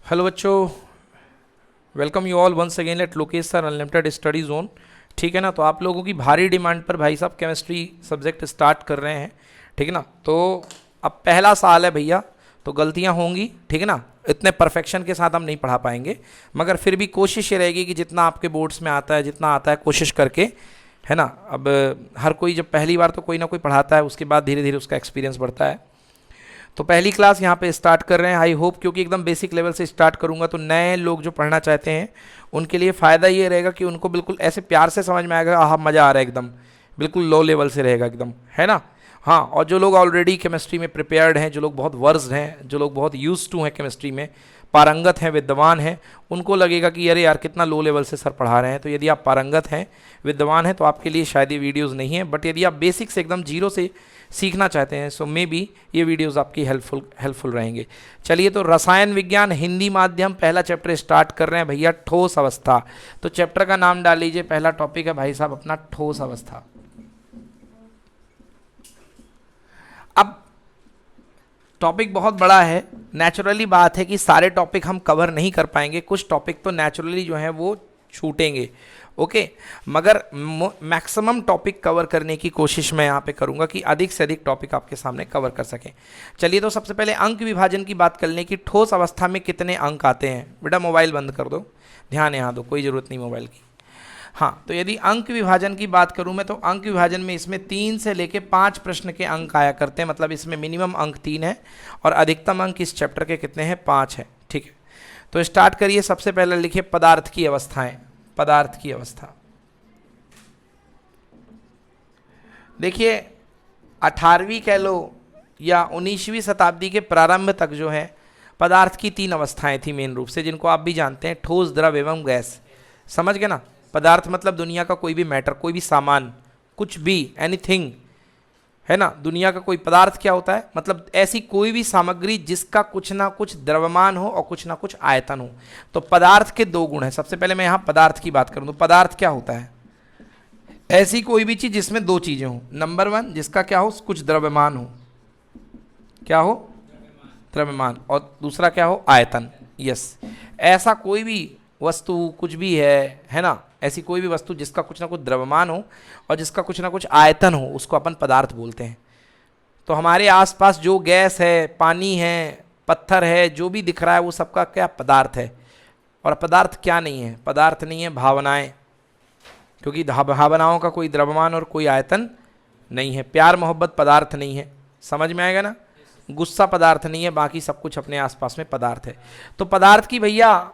Hello बच्चों, welcome you all once again at Lokesh sir unlimited study zone. ठीक है ना। तो आप लोगों की भारी डिमांड पर भाई साहब केमिस्ट्री सब्जेक्ट स्टार्ट कर रहे हैं। ठीक है ना। तो अब पहला साल है भैया, तो गलतियां होंगी। ठीक है ना। इतने परफेक्शन के साथ हम नहीं पढ़ा पाएंगे, मगर फिर भी कोशिश ये रहेगी कि जितना आपके बोर्ड्स में आता है, जितना आता है कोशिश करके, है ना। अब हर कोई जब पहली बार तो कोई ना कोई पढ़ाता है, उसके बाद धीरे धीरे उसका एक्सपीरियंस बढ़ता है। तो पहली क्लास यहाँ पे स्टार्ट कर रहे हैं। आई होप, क्योंकि एकदम बेसिक लेवल से स्टार्ट करूँगा तो नए लोग जो पढ़ना चाहते हैं उनके लिए फ़ायदा ये रहेगा कि उनको बिल्कुल ऐसे प्यार से समझ में आएगा, आह मज़ा आ रहा है एकदम, बिल्कुल लो लेवल से रहेगा एकदम, है ना। हाँ, और जो लोग ऑलरेडी केमिस्ट्री में प्रिपेयर्ड हैं, जो लोग बहुत वर्स्ड हैं, जो लोग बहुत यूज टू हैं केमिस्ट्री में, पारंगत हैं, विद्वान हैं, उनको लगेगा कि अरे यार कितना लो लेवल से सर पढ़ा रहे हैं। तो यदि आप पारंगत हैं, विद्वान हैं, तो आपके लिए शायद ये वीडियोज़ नहीं है। बट यदि आप बेसिक से एकदम जीरो से सीखना चाहते हैं, सो मे बी ये वीडियोस आपकी हेल्पफुल रहेंगे। चलिए, तो रसायन विज्ञान हिंदी माध्यम पहला चैप्टर स्टार्ट कर रहे हैं भैया, ठोस अवस्था। तो चैप्टर का नाम डाल लीजिए, पहला टॉपिक है भाई साहब अपना ठोस अवस्था। अब टॉपिक बहुत बड़ा है, नेचुरली बात है कि सारे टॉपिक हम कवर नहीं कर पाएंगे, कुछ टॉपिक तो नेचुरली जो है वो छूटेंगे। ओके, मगर मैक्सिमम टॉपिक कवर करने की कोशिश मैं यहाँ पे करूँगा कि अधिक से अधिक टॉपिक आपके सामने कवर कर सकें। चलिए, तो सबसे पहले अंक विभाजन की बात कर लें कि ठोस अवस्था में कितने अंक आते हैं। बेटा मोबाइल बंद कर दो, ध्यान यहाँ दो, कोई ज़रूरत नहीं मोबाइल की। हाँ, तो यदि अंक विभाजन की बात करूँ मैं, तो अंक विभाजन में इसमें 3 से लेके 5 प्रश्न के अंक आया करते हैं। मतलब इसमें मिनिमम अंक 3 है और अधिकतम अंक इस चैप्टर के कितने हैं, 5 है। ठीक है, तो स्टार्ट करिए। सबसे पहले लिखिए पदार्थ की अवस्थाएं। पदार्थ की अवस्था देखिए, 18वीं कह लो या 19वीं शताब्दी के प्रारंभ तक जो है पदार्थ की 3 अवस्थाएं थी मेन रूप से, जिनको आप भी जानते हैं, ठोस, द्रव एवं गैस। समझ गए ना। पदार्थ मतलब दुनिया का कोई भी मैटर, कोई भी सामान, कुछ भी, एनीथिंग, है ना। दुनिया का कोई पदार्थ क्या होता है, मतलब ऐसी कोई भी सामग्री जिसका कुछ ना कुछ द्रव्यमान हो और कुछ ना कुछ आयतन हो। तो पदार्थ के 2 गुण हैं। सबसे पहले मैं यहाँ पदार्थ की बात करूँ तो पदार्थ क्या होता है, ऐसी कोई भी चीज जिसमें 2 चीजें हो। नंबर 1, जिसका क्या हो, कुछ द्रव्यमान हो, क्या हो, द्रव्यमान, और दूसरा क्या हो, आयतन। यस, ऐसा कोई भी वस्तु कुछ भी है ना, ऐसी कोई भी वस्तु जिसका कुछ ना कुछ द्रव्यमान हो और जिसका कुछ ना कुछ आयतन हो, उसको अपन पदार्थ बोलते हैं। तो हमारे आसपास जो गैस है, पानी है, पत्थर है, जो भी दिख रहा है वो सबका क्या, पदार्थ है। और पदार्थ क्या नहीं है, पदार्थ नहीं है भावनाएं, क्योंकि भावनाओं का कोई द्रव्यमान और कोई आयतन नहीं है। प्यार मोहब्बत पदार्थ नहीं है, समझ में आएगा ना। गुस्सा पदार्थ नहीं है, बाकी सब कुछ अपने आसपास में पदार्थ है। तो पदार्थ की भैया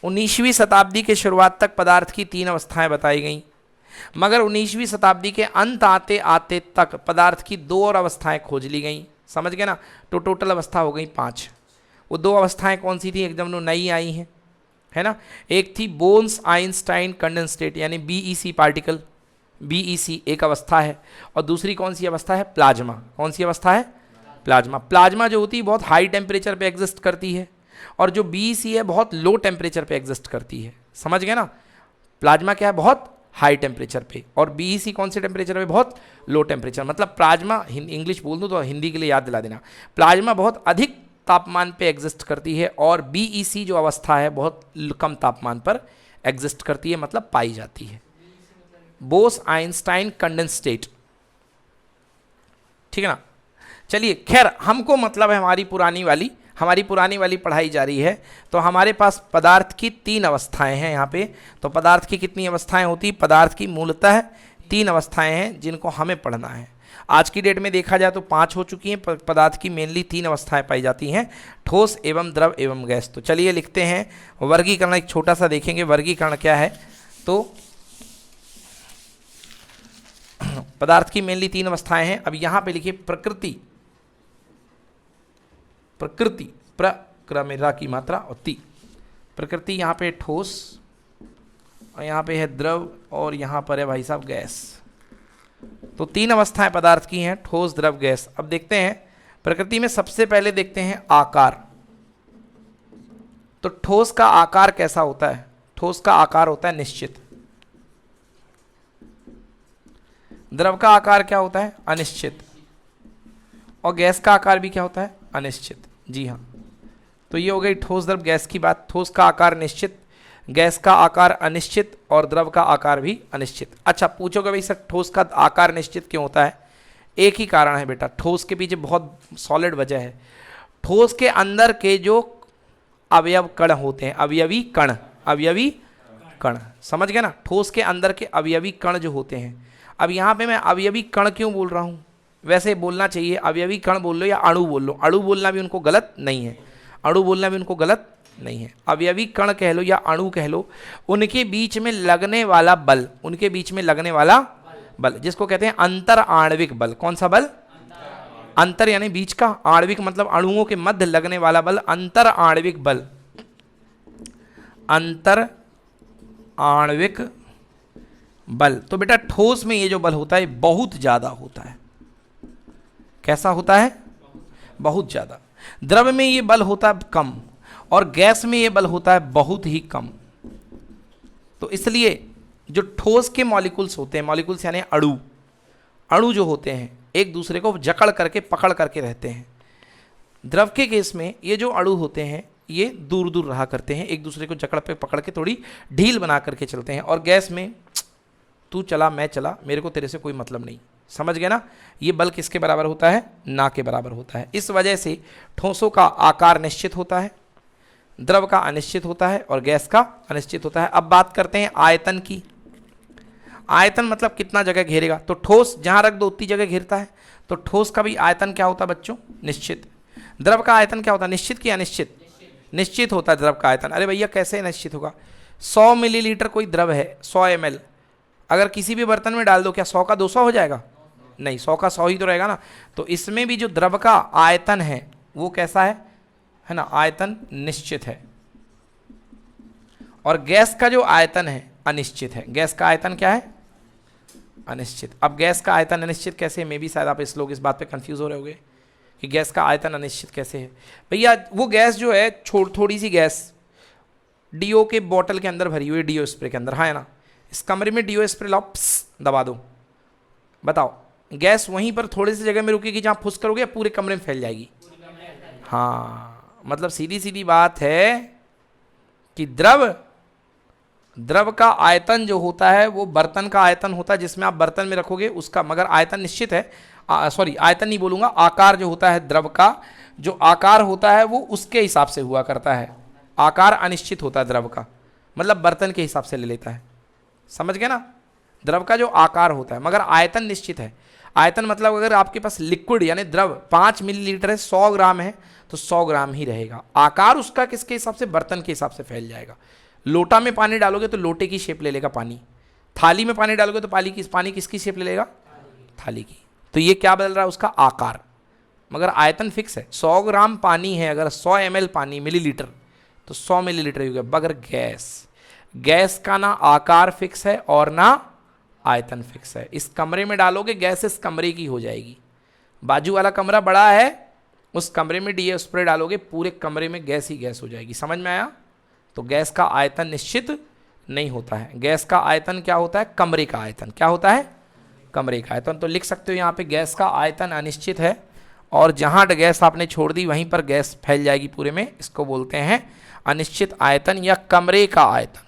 19वीं शताब्दी के शुरुआत तक पदार्थ की 3 अवस्थाएं बताई गई, मगर 19वीं शताब्दी के अंत आते आते तक पदार्थ की 2 और अवस्थाएं खोज ली गई। समझ गए ना। तो टोटल अवस्था हो गई 5। वो 2 अवस्थाएं कौन सी थी, एकदम नई आई हैं, है ना। एक थी बोन्स आइंस्टाइन कंडेंसेट, यानी बीईसी पार्टिकल, बीईसी एक अवस्था है। और दूसरी कौन सी अवस्था है, प्लाज्मा। कौन सी अवस्था है, प्लाज्मा। प्लाज्मा जो होती है बहुत हाई टेम्परेचर पे एग्जिस्ट करती है, और जो बीईसी है बहुत लो टेम्परेचर पे एग्जिस्ट करती है। समझ गए ना। प्लाज्मा क्या है, बहुत हाई टेम्परेचर पे, और बीईसी कौन से टेम्परेचर पे, बहुत लो टेम्परेचर। मतलब प्लाज्मा, इंग्लिश बोल दूँ तो हिंदी के लिए याद दिला देना, प्लाज्मा बहुत अधिक तापमान पे एग्जिस्ट करती है, और बीईसी जो अवस्था है बहुत कम तापमान पर एग्जिस्ट करती है, मतलब पाई जाती है। बोस आइंस्टाइन कंडेंसेट, ठीक है ना। चलिए, खैर हमको मतलब है हमारी पुरानी वाली पढ़ाई जारी है। तो हमारे पास पदार्थ की 3 अवस्थाएं हैं यहाँ पे। तो पदार्थ की कितनी अवस्थाएं होती, पदार्थ की मूलतः 3 अवस्थाएं हैं जिनको हमें पढ़ना है। आज की डेट में देखा जाए तो 5 हो चुकी हैं। पदार्थ की मेनली 3 अवस्थाएं पाई जाती हैं, ठोस एवं द्रव एवं गैस। तो चलिए लिखते हैं वर्गीकरण, एक छोटा सा देखेंगे वर्गीकरण क्या है। तो पदार्थ की मेनली 3 अवस्थाएं हैं। अब यहाँ पे लिखिए प्रकृति, प्रकृति, प्र में रा की मात्रा और ती, प्रकृति। यहाँ पे ठोस, और यहाँ पे है द्रव, और यहाँ पर है भाई साहब गैस। तो 3 अवस्थाएं पदार्थ की हैं, ठोस, द्रव, गैस। अब देखते हैं प्रकृति में, सबसे पहले देखते हैं आकार। तो ठोस का आकार कैसा होता है, ठोस का आकार होता है निश्चित। द्रव का आकार क्या होता है, अनिश्चित। और गैस का आकार भी क्या होता है, अनिश्चित। जी हाँ, तो ये हो गई ठोस द्रव गैस की बात। ठोस का आकार निश्चित, गैस का आकार अनिश्चित और द्रव का आकार भी अनिश्चित। अच्छा पूछोगे भाई सर ठोस का आकार निश्चित क्यों होता है? एक ही कारण है बेटा, ठोस के पीछे बहुत सॉलिड वजह है। ठोस के अंदर के जो अवयव कण होते हैं, अवयवी कण, समझ गए ना? ठोस के अंदर के अवयवी कण जो होते हैं, अब यहाँ पे मैं अवयवी कण क्यों बोल रहा हूँ? वैसे बोलना चाहिए अवयवी कण बोल लो या अणु बोल लो, अणु बोलना भी उनको गलत नहीं है, अणु बोलना भी उनको गलत नहीं है। अवयवी कण कह लो या अणु कह लो, उनके बीच में लगने वाला बल, उनके बीच में लगने वाला बल जिसको कहते हैं अंतर आणविक बल। कौन सा बल? अंतर यानी बीच का, आणविक मतलब अणुओं के मध्य लगने वाला बल, अंतर आणविक बल। अंतर आणविक बल। तो बेटा ठोस में ये जो बल होता है बहुत ज्यादा होता है। कैसा होता है? बहुत ज्यादा। द्रव में ये बल होता है कम और गैस में ये बल होता है बहुत ही कम। तो इसलिए जो ठोस के मॉलिक्यूल्स होते हैं, मॉलिक्यूल्स यानी अणु, अणु जो होते हैं एक दूसरे को जकड़ करके पकड़ करके रहते हैं। द्रव के केस में ये जो अणु होते हैं ये दूर दूर रहा करते हैं, एक दूसरे को जकड़ पे पकड़ के थोड़ी ढील बना करके चलते हैं। और गैस में तू चला मैं चला, मेरे को तेरे से कोई मतलब नहीं, समझ गए ना? ये बल किसके बराबर होता है? ना के बराबर होता है। इस वजह से ठोसों का आकार निश्चित होता है, द्रव का अनिश्चित होता है और गैस का अनिश्चित होता है। अब बात करते हैं आयतन की। आयतन मतलब कितना जगह घेरेगा। तो ठोस जहां रख दो उतनी जगह घेरता है, तो ठोस का भी आयतन क्या होता है बच्चों? निश्चित। द्रव का आयतन क्या होता है? निश्चित कि अनिश्चित? निश्चित होता है द्रव का आयतन। अरे भैया कैसे निश्चित होगा? 100 मिलीलीटर कोई द्रव है, 100 ml, अगर किसी भी बर्तन में डाल दो क्या 100 का 200 हो जाएगा? नहीं, 100 का 100 ही तो रहेगा ना। तो इसमें भी जो द्रव का आयतन है वो कैसा है ना? आयतन निश्चित है। और गैस का जो आयतन है अनिश्चित है। गैस का आयतन क्या है? अनिश्चित। अब गैस का आयतन अनिश्चित कैसे? मे भी शायद आप लोग इस बात पे कंफ्यूज हो रहे होंगे कि गैस का आयतन अनिश्चित कैसे है। भैया वो गैस जो है थोड़ी सी गैस डीओ के बोतल के अंदर भरी हुई, डीओ स्प्रे के अंदर, हाँ है ना? इस कमरे में डीओ स्प्रे लाओ, दबा दो, बताओ गैस वहीं पर थोड़ी सी जगह में रुकेगी जहां फुस करोगे या पूरे कमरे में फैल जाएगी? हाँ, मतलब सीधी सीधी बात है कि द्रव का आयतन जो होता है वो बर्तन का आयतन होता है जिसमें आप बर्तन में रखोगे उसका, मगर आयतन निश्चित है। सॉरी आयतन नहीं बोलूंगा, आकार जो होता है द्रव का, जो आकार होता है वो उसके हिसाब से हुआ करता है। आकार अनिश्चित होता है द्रव का, मतलब बर्तन के हिसाब से ले लेता है, समझ गए ना? द्रव का जो आकार होता है, मगर आयतन निश्चित है। आयतन मतलब अगर आपके पास लिक्विड यानी द्रव 5 मिलीलीटर है, 100 ग्राम है, तो 100 ग्राम ही रहेगा। आकार उसका किसके हिसाब से? बर्तन के हिसाब से फैल जाएगा। लोटा में पानी डालोगे तो लोटे की शेप ले लेगा पानी, थाली में पानी डालोगे तो पानी किसकी शेप ले लेगा? थाली की। तो ये क्या बदल रहा है? उसका आकार, मगर आयतन फिक्स है। 100 ग्राम पानी है, अगर 100 ml पानी मिलीलीटर तो 100 मिलीलीटर ही होगा। मगर गैस का ना आकार फिक्स है और ना आयतन फिक्स है। इस कमरे में डालोगे गैस इस कमरे की हो जाएगी, बाजू वाला कमरा बड़ा है उस कमरे में डीओ स्प्रे डालोगे पूरे कमरे में गैस ही गैस हो जाएगी। समझ में आया? तो गैस का आयतन निश्चित नहीं होता है। गैस का आयतन क्या होता है? कमरे का आयतन। क्या होता है? कमरे का आयतन। तो लिख सकते हो यहाँ पे गैस का आयतन अनिश्चित है और जहाँ गैस आपने छोड़ दी वहीं पर गैस फैल जाएगी पूरे में। इसको बोलते हैं अनिश्चित आयतन या कमरे का आयतन।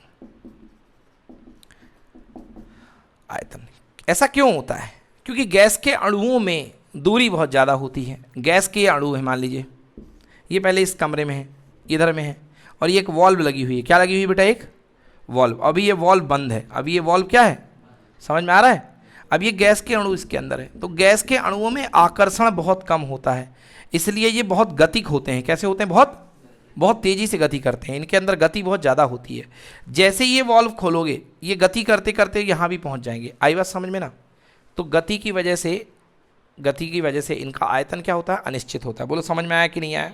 ऐसा क्यों होता है? क्योंकि गैस के अणुओं में दूरी बहुत ज़्यादा होती है। गैस के अणु है, मान लीजिए ये पहले इस कमरे में है, इधर में है, और ये एक वॉल्व लगी हुई है। क्या लगी हुई है बेटा? एक वॉल्व। अभी ये वॉल्व बंद है, अभी ये वॉल्व क्या है? समझ में आ रहा है? अब ये गैस के अणु इसके अंदर है, तो गैस के अणुओं में आकर्षण बहुत कम होता है, इसलिए ये बहुत गतिक होते हैं। कैसे होते हैं? बहुत तेज़ी से गति करते हैं, इनके अंदर गति बहुत ज़्यादा होती है। जैसे ये वॉल्व खोलोगे ये गति करते करते यहाँ भी पहुँच जाएंगे। आई बात समझ में ना? तो गति की वजह से इनका आयतन क्या होता है? अनिश्चित होता है। बोलो समझ में आया कि नहीं आया?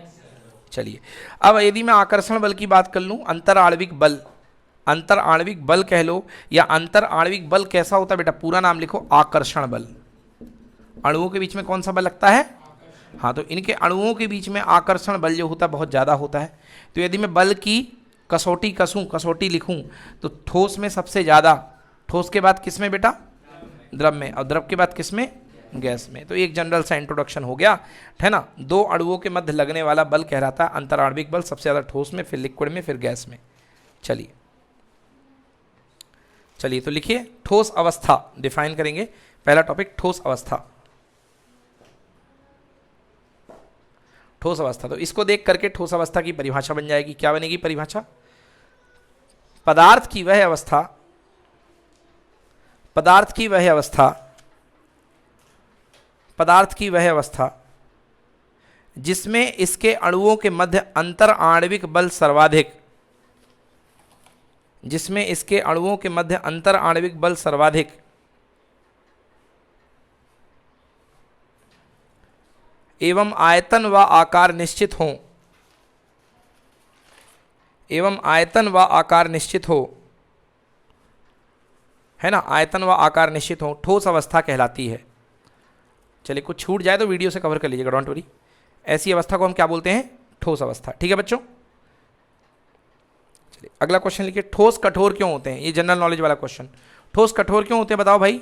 चलिए, अब यदि मैं आकर्षण बल की बात कर लूँ, अंतर आणविक बल कह लो या अंतर आणविक बल कैसा होता है बेटा? पूरा नाम लिखो, आकर्षण बल। अणुओं के बीच में कौन सा बल लगता है? हाँ, तो इनके अणुओं के बीच में आकर्षण बल जो होता है बहुत ज़्यादा होता है। तो यदि मैं बल की कसौटी लिखूं तो ठोस में सबसे ज़्यादा, ठोस के बाद किस में बेटा? द्रव में, और द्रव के बाद किस में? गैस में। तो एक जनरल सा इंट्रोडक्शन हो गया, है ना। दो अणुओं के मध्य लगने वाला बल कहलाता है अंतराण्विक बल, सबसे ज़्यादा ठोस में, फिर लिक्विड में, फिर गैस में। चलिए चलिए तो लिखिए ठोस अवस्था डिफाइन करेंगे। पहला टॉपिक ठोस अवस्था। ठोस अवस्था, तो इसको देख करके ठोस अवस्था की परिभाषा बन जाएगी। क्या बनेगी परिभाषा? पदार्थ की वह अवस्था, पदार्थ की वह अवस्था, पदार्थ की वह अवस्था जिसमें इसके अणुओं के मध्य अंतर आणविक बल सर्वाधिक, जिसमें इसके अणुओं के मध्य अंतर आणविक बल सर्वाधिक एवं आयतन व आकार निश्चित हो, एवं आयतन व आकार निश्चित हो, है ना, आयतन व आकार निश्चित हो, ठोस अवस्था कहलाती है। चलिए कुछ छूट जाए तो वीडियो से कवर कर लीजिएगा, डोंट वरी। ऐसी अवस्था को हम क्या बोलते हैं? ठोस अवस्था। ठीक है बच्चों, चलिए अगला क्वेश्चन लिखिए। ठोस कठोर क्यों होते हैं? ये जनरल नॉलेज वाला क्वेश्चन। ठोस कठोर क्यों होते हैं बताओ भाई?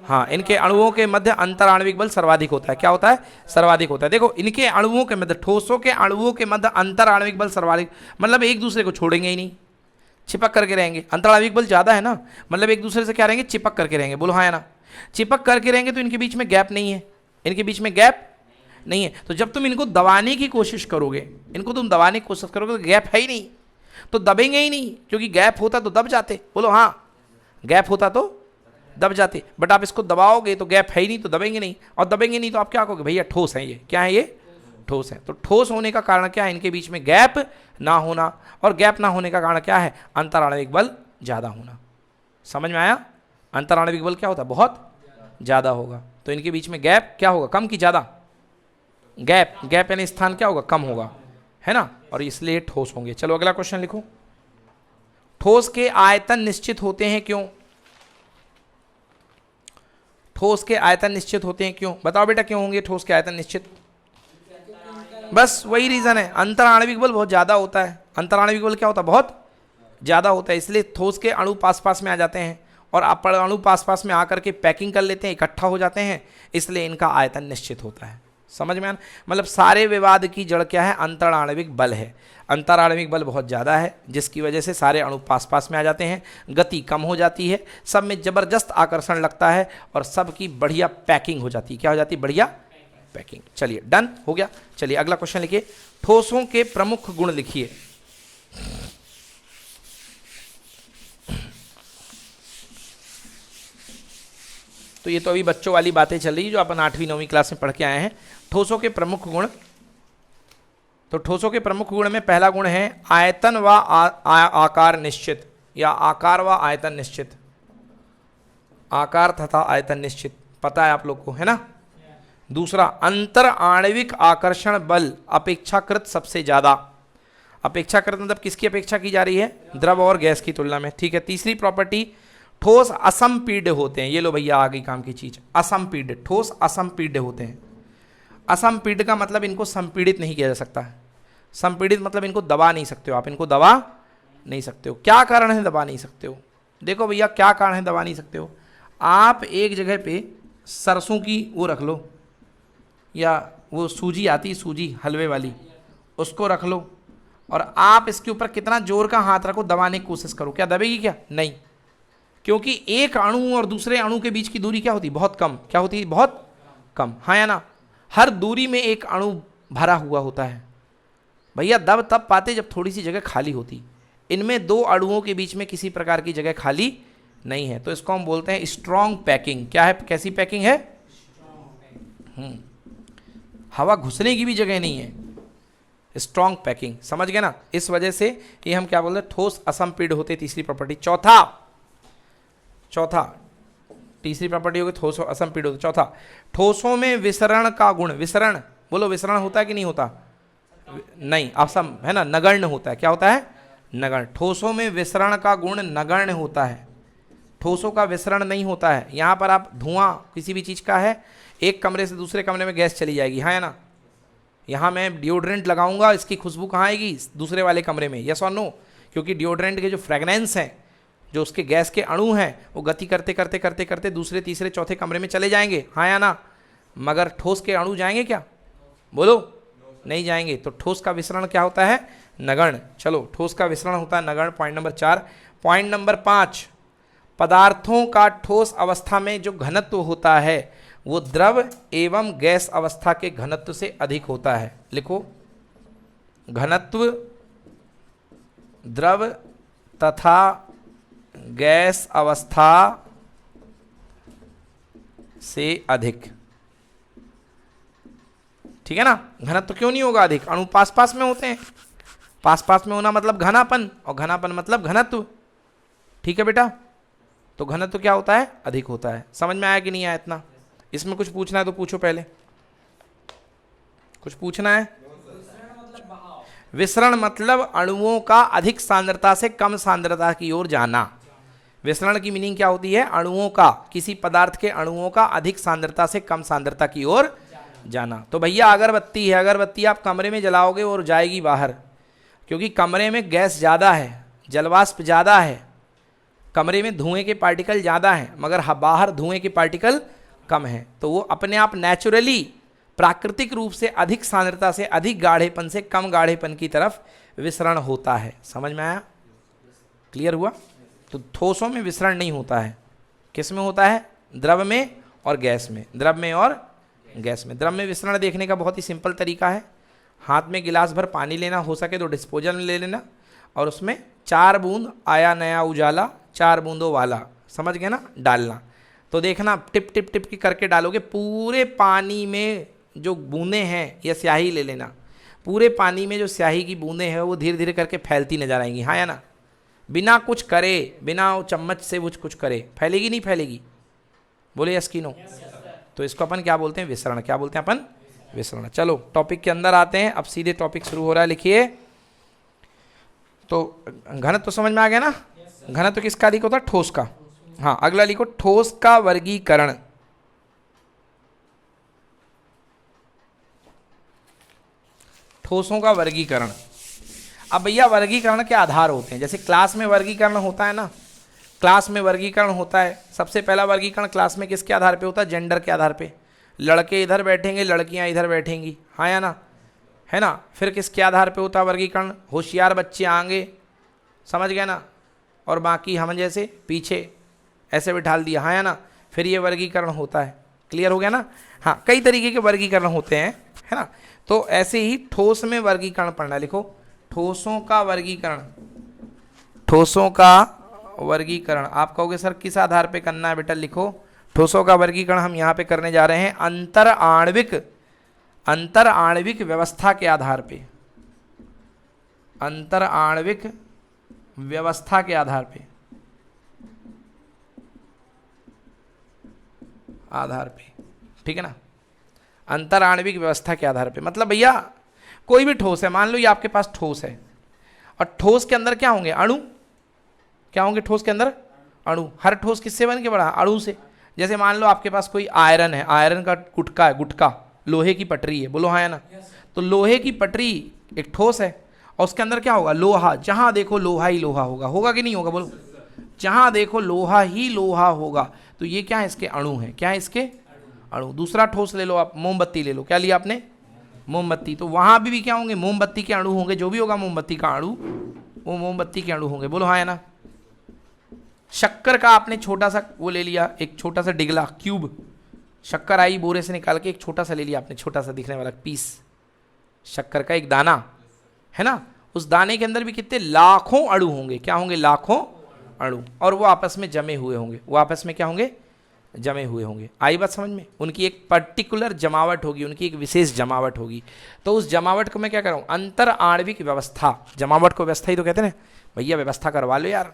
हाँ, इनके अणुओं के मध्य अंतर आणविक बल सर्वाधिक होता है। क्या होता है? सर्वाधिक होता है। देखो इनके अणुओं के मध्य, ठोसों के अणुओं के मध्य अंतर आणविक बल सर्वाधिक, मतलब एक दूसरे को छोड़ेंगे ही नहीं, चिपक करके रहेंगे। अंतर आणविक बल ज्यादा है ना, मतलब एक दूसरे से क्या रहेंगे? चिपक करके रहेंगे। बोलो हाँ या ना? चिपक करके रहेंगे तो इनके बीच में गैप नहीं है, इनके बीच में गैप नहीं है। तो जब तुम इनको दबाने की कोशिश करोगे, इनको तुम दबाने की कोशिश करोगे तो गैप है ही नहीं, तो दबेंगे ही नहीं, क्योंकि गैप होता तो दब जाते। बोलो हाँ, गैप होता तो दब जाते, बट आप इसको दबाओगे तो गैप है ही नहीं, तो दबेंगे नहीं, और दबेंगे नहीं तो आप क्या कहोगे? भैया ठोस है ये। क्या है ये? ठोस है। तो ठोस होने का कारण क्या है? इनके बीच में गैप ना होना, और गैप ना होने का कारण क्या है? अंतर आणविक बल ज्यादा होना। समझ में आया? अंतर आणविक बल क्या होता है? बहुत ज्यादा होगा। तो इनके बीच में गैप क्या होगा? कम की ज्यादा? गैप, गैप यानी स्थान क्या होगा? कम होगा, है ना, और इसलिए ठोस होंगे। चलो अगला क्वेश्चन लिखो। ठोस के आयतन निश्चित होते हैं क्यों? ठोस के आयतन निश्चित होते हैं क्यों? बताओ बेटा क्यों होंगे ठोस के आयतन निश्चित? बस वही रीजन है, अंतर आणविक बल बहुत ज्यादा होता है। अंतर आणविक बल क्या होता है? बहुत ज्यादा होता है, इसलिए ठोस के अणु पास पास में आ जाते हैं, और आप अणु पास पास में आकर के पैकिंग कर लेते हैं, इकट्ठा हो जाते हैं, इसलिए इनका आयतन निश्चित होता है। समझ में आना? मतलब सारे विवाद की जड़ क्या है? अंतर आणविक बल है। अंतर आणविक बल बहुत ज़्यादा है, जिसकी वजह से सारे अणु पास पास में आ जाते हैं, गति कम हो जाती है, सब में जबरदस्त आकर्षण लगता है, और सबकी बढ़िया पैकिंग हो जाती है। क्या हो जाती है? बढ़िया पैकिंग। चलिए डन हो गया। चलिए अगला क्वेश्चन लिखिए। ठोसों के प्रमुख गुण लिखिए। तो ये तो अभी बच्चों वाली बातें चल रही है जो अपन 8वीं 9वीं क्लास में पढ़ के आए हैं। ठोसों के प्रमुख गुण। तो ठोसों के प्रमुख गुण में पहला गुण है आयतन व आकार निश्चित, या आकार व आयतन निश्चित। आकार तथा आयतन निश्चित, पता है आप लोग को, है ना। दूसरा, अंतर आणविक आकर्षण बल अपेक्षाकृत सबसे ज्यादा। अपेक्षाकृत मतलब किसकी अपेक्षा की जा रही है? द्रव और गैस की तुलना में। ठीक है। तीसरी प्रॉपर्टी, ठोस असंपीड्य होते हैं। ये लो भैया आ गई काम की चीज, असंपीड्य। ठोस असंपीड्य होते हैं। असंपीड्य का मतलब इनको संपीड़ित नहीं किया जा सकता है। संपीड़ित मतलब इनको दबा नहीं सकते हो आप, इनको दबा नहीं सकते हो। क्या कारण है दबा नहीं सकते हो? देखो भैया क्या कारण है दबा नहीं सकते हो। आप एक जगह पे सरसों की वो रख लो, या वो सूजी आती, सूजी हलवे वाली, उसको रख लो, और आप इसके ऊपर कितना जोर का हाथ रखो, दबाने की कोशिश करो, क्या दबेगी? क्या नहीं, क्योंकि एक अणु और दूसरे अणु के बीच की दूरी क्या होती? बहुत कम। क्या होती? बहुत कम। हाँ या ना? हर दूरी में एक अणु भरा हुआ होता है। भैया दब तब पाते जब थोड़ी सी जगह खाली होती। इनमें दो अणुओं के बीच में किसी प्रकार की जगह खाली नहीं है, तो इसको हम बोलते हैं स्ट्रॉन्ग पैकिंग। क्या है? कैसी पैकिंग है? हवा घुसने की भी जगह नहीं है, स्ट्रॉन्ग पैकिंग। समझ गए ना? इस वजह से ये हम क्या बोलते हैं? ठोस असंपीड्य होते। तीसरी प्रॉपर्टी। चौथा तीसरी प्रॉपर्टी होगी ठोस असंपीड्य होते। चौथा, ठोसों में विसरण का गुण। विसरण, बोलो विसरण होता है कि नहीं होता? नहीं, असम है ना, नगण्य होता है। क्या होता है? नगण्य। ठोसों में विसरण का गुण नगण्य होता है। ठोसों का विसरण नहीं होता है। यहाँ पर आप धुआं किसी भी चीज़ का है, एक कमरे से दूसरे कमरे में गैस चली जाएगी, हाँ या ना। यहाँ मैं डिओड्रेंट लगाऊंगा, इसकी खुशबू कहाँ आएगी? दूसरे वाले कमरे में। यस और नो? क्योंकि डिओड्रेंट के जो फ्रेगनेंस हैं जो उसके गैस के अणु हैं वो गति करते करते करते करते दूसरे तीसरे चौथे कमरे में चले जाएंगे, हाँ या ना? मगर ठोस के अणु जाएंगे क्या? बोलो, नहीं जाएंगे। तो ठोस का विसरण क्या होता है? नगण्य। चलो, ठोस का विसरण होता है नगण्य, पॉइंट नंबर 4। पॉइंट नंबर 5, पदार्थों का ठोस अवस्था में जो घनत्व होता है वो द्रव एवं गैस अवस्था के घनत्व से अधिक होता है। लिखो, घनत्व द्रव तथा गैस अवस्था से अधिक। ठीक है ना? घनत्व क्यों नहीं होगा अधिक? अणु पास पास में होते हैं, पास पास में होना मतलब घनापन, और घनापन मतलब घनत्व। ठीक है बेटा? तो घनत्व क्या होता है? अधिक होता है। समझ में आया कि नहीं आया इतना? इसमें कुछ पूछना है तो पूछो, पहले कुछ पूछना है? विसरण मतलब अणुओं का अधिक सांद्रता से कम सांद्रता की ओर जाना। विसरण की मीनिंग क्या होती है? अणुओं का, किसी पदार्थ के अणुओं का अधिक सांद्रता से कम सांद्रता की ओर जाना। तो भैया अगरबत्ती है, अगरबत्ती आप कमरे में जलाओगे और जाएगी बाहर, क्योंकि कमरे में गैस ज़्यादा है, जलवाष्प ज़्यादा है, कमरे में धुएं के पार्टिकल ज़्यादा हैं, मगर बाहर धुएं के पार्टिकल कम हैं। तो वो अपने आप नेचुरली, प्राकृतिक रूप से अधिक सांद्रता से अधिक गाढ़ेपन से कम गाढ़ेपन की तरफ विसरण होता है। समझ में आया? क्लियर हुआ? तो ठोसों में विसरण नहीं होता है। किस में होता है? द्रव में और गैस में। द्रव में और गैस में। द्रव में विसरण देखने का बहुत ही सिंपल तरीका है। हाथ में गिलास भर पानी लेना, हो सके तो डिस्पोजल में ले लेना, और उसमें 4 बूंद आया नया उजाला 4 बूंदों वाला, समझ गए ना, डालना। तो देखना, टिप टिप टिप की करके डालोगे, पूरे पानी में जो बूंदें हैं, या स्याही ले लेना, पूरे पानी में जो स्याही की बूंदें हैं वो धीरे धीरे करके फैलती नजर आएंगी, हाँ या ना? बिना कुछ करे, बिना चम्मच से कुछ करे, फैलेगी नहीं फैलेगी? बोले यस की नो? तो इसको अपन क्या बोलते हैं? विसरण। क्या बोलते हैं अपन? विसरण। चलो टॉपिक के अंदर आते हैं, अब सीधे टॉपिक शुरू हो रहा है। लिखिए, तो घनत्व तो समझ में आ गया ना? घनत्व तो किसका अधिक होता है? ठोस का। हाँ, अगला लिखो, ठोस का वर्गीकरण। ठोसों का वर्गीकरण। अब भैया वर्गीकरण के आधार होते हैं, जैसे क्लास में वर्गीकरण होता है ना, क्लास में वर्गीकरण होता है। सबसे पहला वर्गीकरण क्लास में किसके आधार पे होता है? जेंडर के आधार पे। लड़के इधर बैठेंगे, लड़कियां इधर बैठेंगी, हाँ या ना? है ना? फिर किसके आधार पे होता है वर्गीकरण? होशियार बच्चे आगे, समझ गए ना, और बाकी हम जैसे पीछे ऐसे बिठाल दिया, हाँ या ना? फिर ये वर्गीकरण होता है। क्लियर हो गया ना? हाँ, कई तरीके के वर्गीकरण होते हैं, है ना? तो ऐसे ही ठोस में वर्गीकरण पढ़ना। लिखो, ठोसों का वर्गीकरण। ठोसों का वर्गीकरण। आप कहोगे सर किस आधार पे करना है बेटा? लिखो, ठोसों का वर्गीकरण हम यहाँ पे करने जा रहे हैं अंतर आणविक व्यवस्था के आधार पे। अंतर आणविक व्यवस्था के आधार पे, ठीक है ना? अंतर आणविक व्यवस्था के आधार पे मतलब भैया कोई भी ठोस है, मान लो ये आपके पास ठोस है, और ठोस के अंदर क्या होंगे? अणु। क्या होंगे ठोस के अंदर? अणु। हर ठोस किससे बन के बना? अणु से। जैसे मान लो आपके पास कोई आयरन है, आयरन का गुटका है, गुटका लोहे की पटरी है, बोलो हाँ या ना? तो लोहे की पटरी एक ठोस है, और उसके अंदर क्या होगा? लोहा। जहां देखो लोहा ही लोहा होगा, होगा कि नहीं होगा? बोलो, जहां देखो लोहा ही लोहा होगा। तो ये क्या है? इसके अणु है। क्या है इसके? अणु। दूसरा ठोस ले लो आप, मोमबत्ती ले लो। क्या लिया आपने? मोमबत्ती। तो वहां भी क्या होंगे? मोमबत्ती के अणु होंगे। जो भी होगा मोमबत्ती का अणु, वो मोमबत्ती के अणु होंगे, बोलो हाँ या ना? शक्कर का आपने छोटा सा वो ले लिया, एक छोटा सा डिगला, क्यूब, शक्कर आई बोरे से निकाल के एक छोटा सा ले लिया आपने, छोटा सा दिखने वाला पीस, शक्कर का एक दाना है ना? उस दाने के अंदर भी कितने लाखों अणु होंगे। क्या होंगे? लाखों अणु। और वो आपस में जमे हुए होंगे। वो आपस में क्या होंगे? जमे हुए होंगे। आई बात समझ में? उनकी एक पर्टिकुलर जमावट होगी, उनकी एक विशेष जमावट होगी। तो उस जमावट को मैं क्या कर रहा हूँ? अंतर आणविक व्यवस्था। जमावट को व्यवस्था ही तो कहते हैं भैया। व्यवस्था करवा लो यार,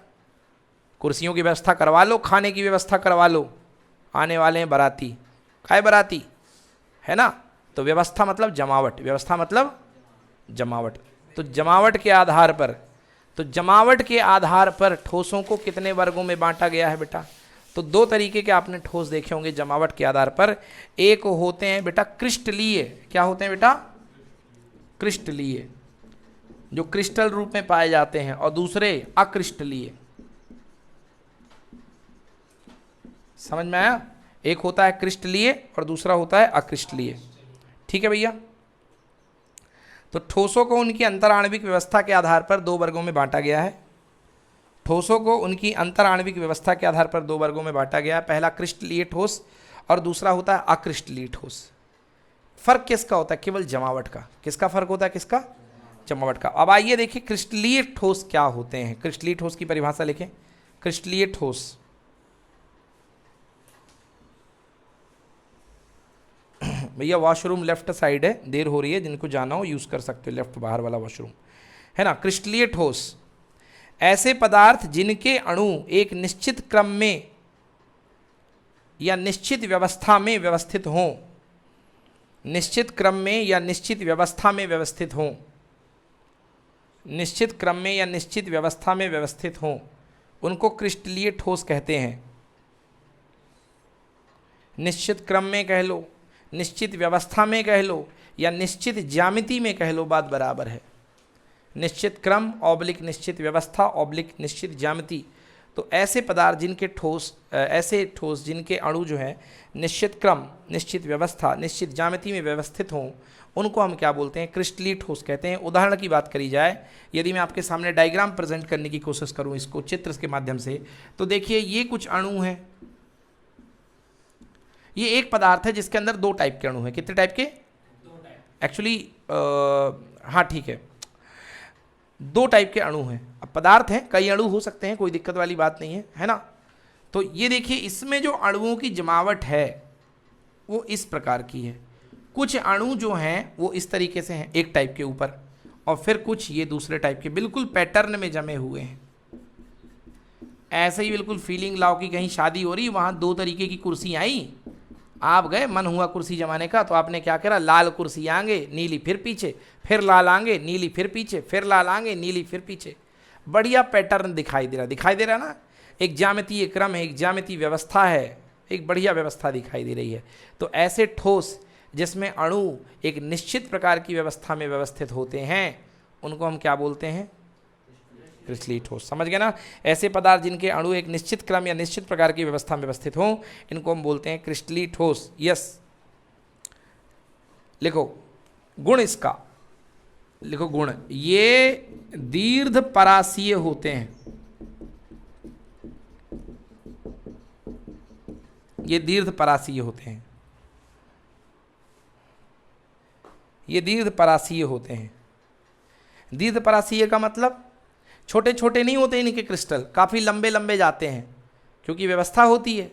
कुर्सियों की व्यवस्था करवा लो, खाने की व्यवस्था करवा लो, आने वाले हैं बाराती, काय बाराती, है ना? तो व्यवस्था मतलब जमावट, व्यवस्था मतलब जमावट। तो जमावट के आधार पर, तो जमावट के आधार पर ठोसों को कितने वर्गों में बांटा गया है बेटा? तो 2 तरीके के आपने ठोस देखे होंगे जमावट के आधार पर। एक होते हैं बेटा क्रिस्टलीय। क्या होते हैं बेटा? क्रिस्टलीय, जो क्रिस्टल रूप में पाए जाते हैं, और दूसरे अक्रिस्टलीय। समझ में आया? एक होता है क्रिस्टलीय और दूसरा होता है अक्रिस्टलीय। ठीक है भैया। तो ठोसों को उनकी अंतराण्विक व्यवस्था के आधार पर दो वर्गों में बांटा गया है। ठोसों को उनकी अंतराण्विक व्यवस्था के आधार पर दो वर्गों में बांटा गया है। पहला क्रिस्टलीय ठोस और दूसरा होता है अक्रिस्टलीय ठोस। फर्क किसका होता है? केवल जमावट का। किसका फर्क होता है? किसका? जमावट का। अब आइए देखिए क्रिस्टलीय ठोस क्या होते हैं। क्रिस्टलीय ठोस की परिभाषा लिखें। क्रिस्टलीय ठोस, भैया वॉशरूम लेफ्ट साइड है, देर हो रही है, जिनको जाना हो यूज कर सकते हो, लेफ्ट बाहर वाला वॉशरूम है ना। क्रिस्टलीय ठोस ऐसे पदार्थ जिनके अणु एक निश्चित क्रम में या निश्चित व्यवस्था में व्यवस्थित हों, निश्चित क्रम में या निश्चित व्यवस्था में व्यवस्थित हों, निश्चित क्रम में या निश्चित व्यवस्था में व्यवस्थित हों, उनको क्रिस्टलीय ठोस कहते हैं। निश्चित क्रम में कह लो, निश्चित व्यवस्था में कह लो या निश्चित ज्यामिति में कह लो, बात बराबर है। निश्चित क्रम ऑब्लिक निश्चित व्यवस्था ऑब्लिक निश्चित ज्यामिति। तो ऐसे पदार्थ जिनके ठोस, ऐसे ठोस जिनके अणु जो है निश्चित क्रम निश्चित व्यवस्था निश्चित ज्यामिति में व्यवस्थित हों, उनको हम क्या बोलते हैं? क्रिस्टलीय ठोस कहते हैं। उदाहरण की बात करी जाए, यदि मैं आपके सामने डायग्राम प्रेजेंट करने की कोशिश करूं इसको चित्र के माध्यम से, तो देखिए ये कुछ अणु हैं। ये एक पदार्थ है जिसके अंदर दो टाइप के अणु हैं। कितने टाइप के? एक्चुअली हाँ ठीक है, दो टाइप के अणु हैं। अब पदार्थ हैं, कई अणु हो सकते हैं, कोई दिक्कत वाली बात नहीं है ना। तो ये देखिए इसमें जो अणुओं की जमावट है वो इस प्रकार की है। कुछ अणु जो हैं वो इस तरीके से हैं एक टाइप के ऊपर, और फिर कुछ ये दूसरे टाइप के बिल्कुल पैटर्न में जमे हुए हैं। ऐसे ही बिल्कुल फीलिंग लाओ कि कहीं शादी हो रही, वहाँ दो तरीके की कुर्सी आई, आप गए, मन हुआ कुर्सी जमाने का, तो आपने क्या करा? लाल कुर्सी आगे नीली फिर पीछे, फिर लाल आगे नीली फिर पीछे, फिर लाल आगे नीली फिर पीछे। बढ़िया पैटर्न दिखाई दे रहा ना। एक ज्यामितीय क्रम है, एक ज्यामितीय व्यवस्था है, एक बढ़िया व्यवस्था दिखाई दे रही है। तो ऐसे ठोस जिसमें अणु एक निश्चित प्रकार की व्यवस्था में व्यवस्थित होते हैं, उनको हम क्या बोलते हैं? क्रिस्टलीय ठोस। समझ गए ना? ऐसे पदार्थ जिनके अणु एक निश्चित क्रम या निश्चित प्रकार की व्यवस्था में व्यवस्थित हों, इनको हम बोलते हैं क्रिस्टलीय ठोस। यस, लिखो गुण इसका, लिखो गुण। ये दीर्घ परासीय होते हैं। ये दीर्घ परासीय होते हैं। ये दीर्घ परासीय होते हैं। दीर्घ परासीय का मतलब छोटे छोटे नहीं होते इनके क्रिस्टल, काफ़ी लंबे लंबे जाते हैं, क्योंकि व्यवस्था होती है।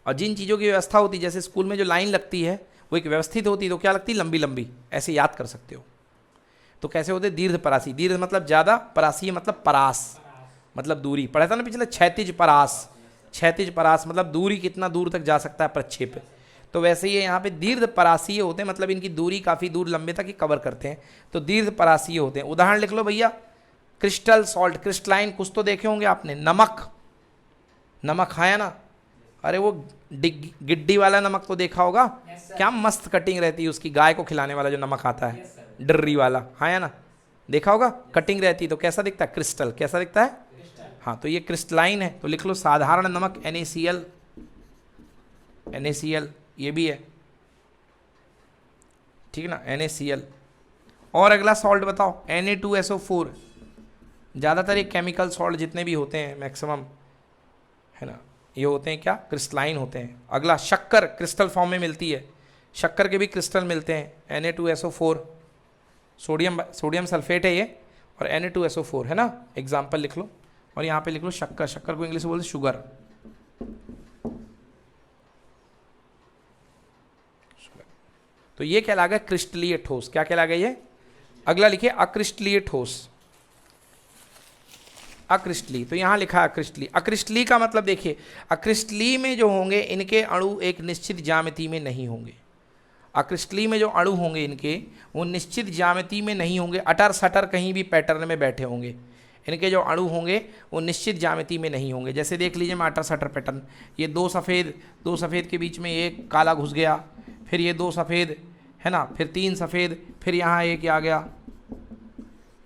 और जिन चीज़ों की व्यवस्था होती है, जैसे स्कूल में जो लाइन लगती है वो एक व्यवस्थित होती है, तो क्या लगती है? लंबी लंबी, ऐसे याद कर सकते हो। तो कैसे होते? दीर्घ परासी। दीर्घ मतलब ज़्यादा, परासी मतलब परास मतलब दूरी। पढ़ा था ना पिछले, क्षैतिज परास। क्षैतिज परास मतलब दूरी, कितना दूर तक जा सकता है प्रक्षेप। तो वैसे ही यहाँ पे दीर्घ परासीय होते हैं, मतलब इनकी दूरी काफ़ी दूर लंबे तक ही कवर करते हैं, तो दीर्घ परासीय होते हैं। उदाहरण लिख लो भैया, क्रिस्टल सॉल्ट, क्रिस्टलाइन, कुछ तो देखे होंगे आपने। नमक, नमक खाया ना? अरे वो गिड्डी वाला नमक तो देखा होगा। क्या मस्त कटिंग रहती है उसकी, गाय को खिलाने वाला जो नमक आता है, डर्री वाला, खाया ना? देखा होगा, कटिंग रहती है। तो कैसा दिखता है? क्रिस्टल। कैसा दिखता है? हाँ, तो ये क्रिस्टलाइन है। तो लिख लो साधारण नमक NaCl, NaCl ये भी है, ठीक है ना, NaCl। और अगला सॉल्ट बताओ, Na2SO4। ज़्यादातर ये केमिकल सॉल्ट जितने भी होते हैं मैक्सिमम, है ना, ये होते हैं क्या? क्रिस्टलाइन होते हैं। अगला शक्कर, क्रिस्टल फॉर्म में मिलती है, शक्कर के भी क्रिस्टल मिलते हैं। Na2SO4 सोडियम सल्फेट है ये, और Na2SO4 है ना, एग्जाम्पल लिख लो। और यहाँ पे लिख लो शक्कर, शक्कर को इंग्लिश में बोलते शुगर। तो ये क्या लागा? क्रिस्टलीय ठोस। क्या कहलागा ये? अगला लिखिए अक्रिस्टलीय ठोस। अक्रिस्टलीय, तो यहाँ लिखा है अक्रिस्टलीय। अक्रिस्टलीय का मतलब देखिए, अक्रिस्टलीय में जो होंगे इनके अणु एक निश्चित ज्यामिति में नहीं होंगे। अक्रिस्टलीय में जो अणु होंगे इनके, वो निश्चित ज्यामिति में नहीं होंगे, अटर सटर कहीं भी पैटर्न में बैठे होंगे। इनके जो अणु होंगे वो निश्चित ज्यामिति में नहीं होंगे। जैसे देख लीजिए मैं अटर सटर पैटर्न, ये दो सफ़ेद के बीच में एक काला घुस गया, फिर ये दो सफ़ेद है ना, फिर तीन सफ़ेद, फिर यहाँ एक आ गया,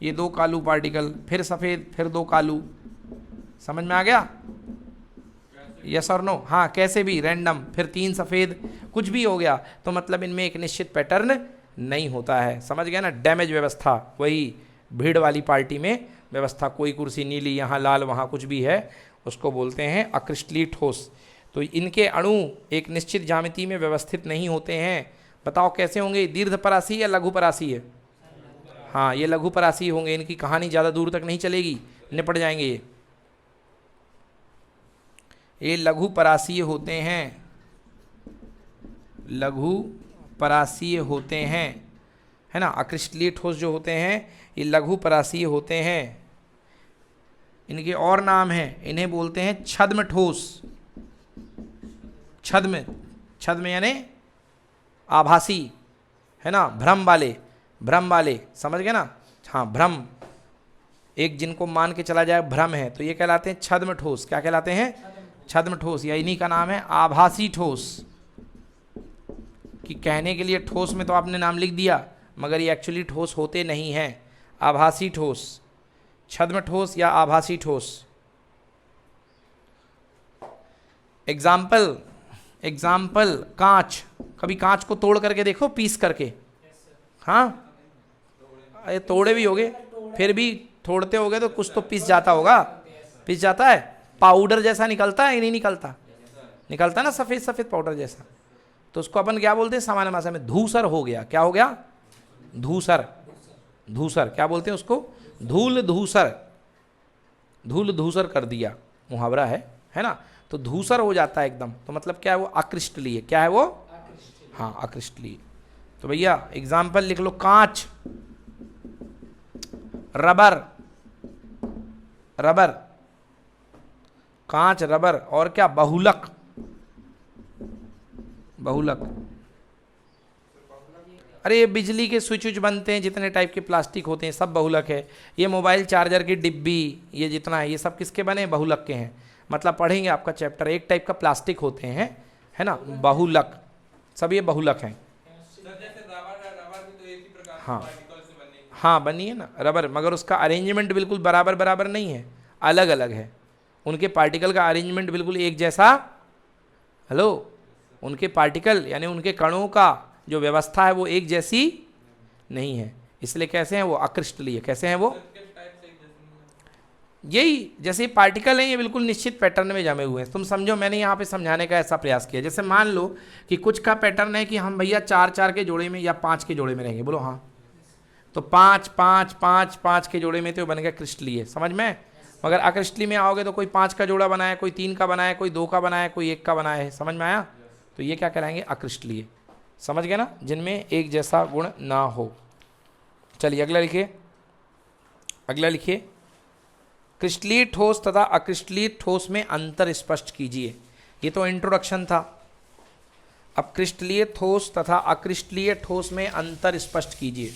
ये दो कालू पार्टिकल, फिर सफ़ेद, फिर दो कालू। समझ में आ गया? यस और नो, हाँ कैसे भी रैंडम, फिर 3 सफ़ेद, कुछ भी हो गया तो मतलब इनमें एक निश्चित पैटर्न नहीं होता है। समझ गया ना? डैमेज व्यवस्था, वही भीड़ वाली पार्टी में व्यवस्था, कोई कुर्सी नीली, यहाँ लाल, वहाँ कुछ भी है, उसको बोलते हैं अक्रिस्टलीय ठोस। तो इनके अणु एक निश्चित ज्यामिति में व्यवस्थित नहीं होते हैं। बताओ कैसे होंगे? दीर्घ परासी या लघु परासी है? हाँ, ये लघु परासी होंगे। इनकी कहानी ज़्यादा दूर तक नहीं चलेगी, निपट जाएंगे ये लघु परासीय होते हैं, लघु परासीय होते हैं, है ना। अक्रिस्टलीय ठोस जो होते हैं ये लघु परासीय होते हैं। इनके और नाम हैं, इन्हें बोलते हैं छद्म ठोस। छद्म, छद्म यानी आभासी, है ना, भ्रम वाले, भ्रम वाले, समझ गए ना? हाँ, भ्रम, एक जिनको मान के चला जाए भ्रम है, तो ये कहलाते हैं छद्म ठोस। क्या कहलाते हैं? छद्म ठोस। या इन्हीं का नाम है आभासी ठोस। कि कहने के लिए ठोस में तो आपने नाम लिख दिया, मगर ये एक्चुअली ठोस होते नहीं हैं। आभासी ठोस, छद्म ठोस या आभासी ठोस। एग्जाम्पल, एग्जाम्पल कांच। कभी कांच को तोड़ करके देखो, पीस करके। हाँ, अरे तोड़े भी होगे, फिर भी तोड़ते होगे तो कुछ तो पीस जाता होगा। पीस जाता है, पाउडर जैसा निकलता है कि नहीं निकलता? निकलता है ना, सफ़ेद सफ़ेद पाउडर जैसा। तो उसको अपन क्या बोलते हैं सामान्य भाषा में? धूसर हो गया। क्या हो गया? धूसर। धूसर क्या बोलते हैं उसको? धूल धूसर, धूल धूसर कर दिया, मुहावरा है ना। तो धूसर हो जाता है एकदम, तो मतलब क्या है वो? अक्रिस्टलीय। क्या है वो? हाँ, अक्रिस्टलीय। तो भैया एग्जाम्पल लिख लो, कांच, रबर, रबर, कांच, रबर, और क्या? बहुलक, बहुलक। अरे ये बिजली के स्विच उच बनते हैं, जितने टाइप के प्लास्टिक होते हैं सब बहुलक है। ये मोबाइल चार्जर की डिब्बी, ये जितना है, ये सब किसके बने? बहुलक के हैं। मतलब पढ़ेंगे आपका चैप्टर, एक टाइप का प्लास्टिक होते हैं, है ना, बहुलक, सब ये बहुलक हैं। हाँ हाँ, बनी है ना रबर, मगर उसका अरेंजमेंट बिल्कुल बराबर बराबर नहीं है, अलग अलग है। उनके पार्टिकल का अरेंजमेंट बिल्कुल एक जैसा, हेलो, उनके पार्टिकल यानी उनके कणों का जो व्यवस्था है वो एक जैसी नहीं है। इसलिए कैसे हैं वो? अक्रिस्टलीय। कैसे हैं वो? यही जैसे पार्टिकल हैं, ये बिल्कुल निश्चित पैटर्न में जमे हुए हैं। तुम समझो, मैंने यहाँ पे समझाने का ऐसा प्रयास किया, जैसे मान लो कि कुछ का पैटर्न है कि हम भैया 4-4 के जोड़े में या 5 के जोड़े में रहेंगे। बोलो हाँ। तो 5-5-5-5 के जोड़े में तो बन गया क्रिस्टलीय, समझ में। मगर अक्रिस्टलीय में आओगे तो कोई 5 का जोड़ा बनाया, कोई 3 का बनाया, कोई 2 का बनाया, कोई 1 का बनाया है, समझ में आया? तो ये क्या कहलाएंगे? अक्रिस्टलीय। समझ गए ना, जिनमें एक जैसा गुण ना हो। चलिए अगला लिखिए, अगला लिखिए, क्रिस्टलीय ठोस तथा अक्रिस्टलीय ठोस में अंतर स्पष्ट कीजिए। ये तो इंट्रोडक्शन था। अब क्रिस्टलीय ठोस तथा अक्रिस्टलीय ठोस में अंतर स्पष्ट कीजिए।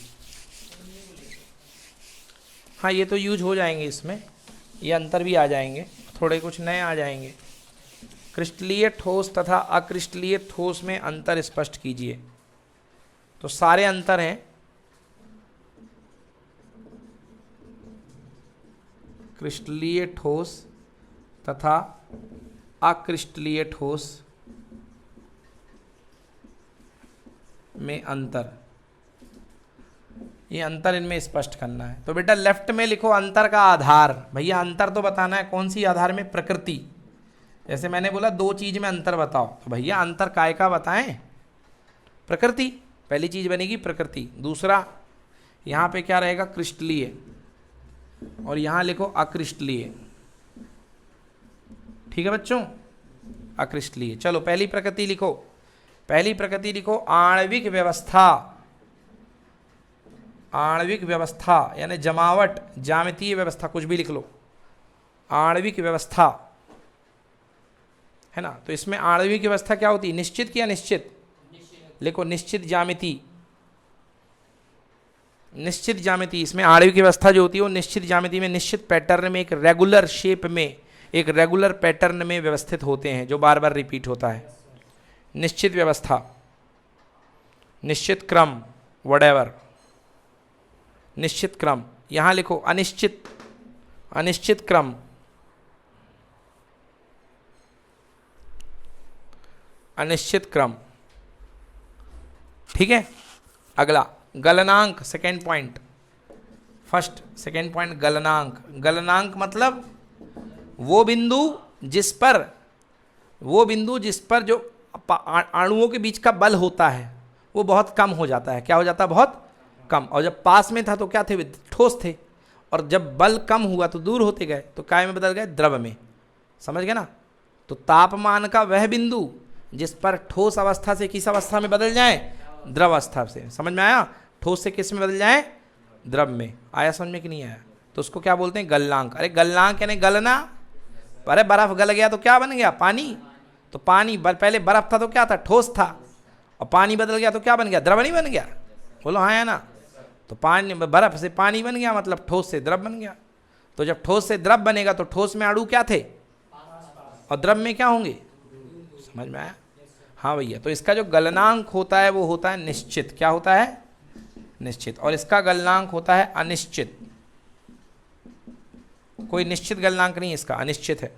हाँ, ये तो यूज हो जाएंगे इसमें, ये अंतर भी आ जाएंगे, थोड़े कुछ नए आ जाएंगे। क्रिस्टलीय ठोस तथा अक्रिस्टलीय ठोस में अंतर स्पष्ट कीजिए। तो सारे अंतर हैं, क्रिस्टलीय ठोस तथा अक्रिस्टलीय ठोस में अंतर, ये अंतर इनमें स्पष्ट करना है। तो बेटा लेफ्ट में लिखो अंतर का आधार। भैया अंतर तो बताना है, कौन सी आधार में? प्रकृति। जैसे मैंने बोला 2 चीज में अंतर बताओ, तो भैया अंतर काय का बताएं? प्रकृति। पहली चीज बनेगी प्रकृति। दूसरा यहाँ पे क्या रहेगा? क्रिस्टलीय, और यहाँ लिखो अक्रिस्टलीय। ठीक है बच्चों, अक्रिस्टलीय। चलो पहली प्रकृति लिखो, पहली प्रकृति लिखो, आणविक व्यवस्था। आणविक व्यवस्था यानी जमावट, ज्यामितीय व्यवस्था, कुछ भी लिख लो, आणविक व्यवस्था, है ना। तो इसमें आणविक व्यवस्था क्या होती है? निश्चित की अनिश्चित? लिखो निश्चित ज्यामिति, निश्चित ज्यामिति। इसमें आणविक व्यवस्था जो होती है वो निश्चित ज्यामिति में, निश्चित पैटर्न में, एक रेगुलर शेप में, एक रेगुलर पैटर्न में व्यवस्थित होते हैं, जो बार बार रिपीट होता है। निश्चित व्यवस्था, निश्चित क्रम, व्हाटएवर, निश्चित क्रम। यहाँ लिखो अनिश्चित, अनिश्चित क्रम, अनिश्चित क्रम। ठीक है, अगला गलनांक, second point, first second point गलनांक। गलनांक मतलब वो बिंदु जिस पर जो अणुओं के बीच का बल होता है वो बहुत कम हो जाता है। क्या हो जाता है? बहुत कम। और जब पास में था तो क्या थे? ठोस थे। और जब बल कम हुआ तो दूर होते गए, तो काय में बदल गए? द्रव में। समझ गए ना? तो तापमान का वह बिंदु जिस पर ठोस अवस्था से किस अवस्था में बदल जाए? द्रव अवस्था से। समझ में आया? ठोस से किस में बदल जाए? द्रव में। आया समझ में कि नहीं आया? तो उसको क्या बोलते हैं? गलनांक। अरे गलनांक यानी गलना। अरे बर्फ गल गया तो क्या बन गया? पानी। तो पानी पहले बर्फ था तो क्या था? ठोस था। और पानी बदल गया तो क्या बन गया? द्रव नहीं बन गया? बोलो हाँ या ना? तो पानी, बर्फ से पानी बन गया मतलब ठोस से द्रव बन गया। तो जब ठोस से द्रव बनेगा तो ठोस में अणु क्या थे और द्रव में क्या होंगे? समझ में आया? हाँ भैया। तो इसका जो गलनांक होता है वो होता है निश्चित। क्या होता है? निश्चित। और इसका गलनांक होता है अनिश्चित। कोई निश्चित गलनांक नहीं, इसका अनिश्चित है।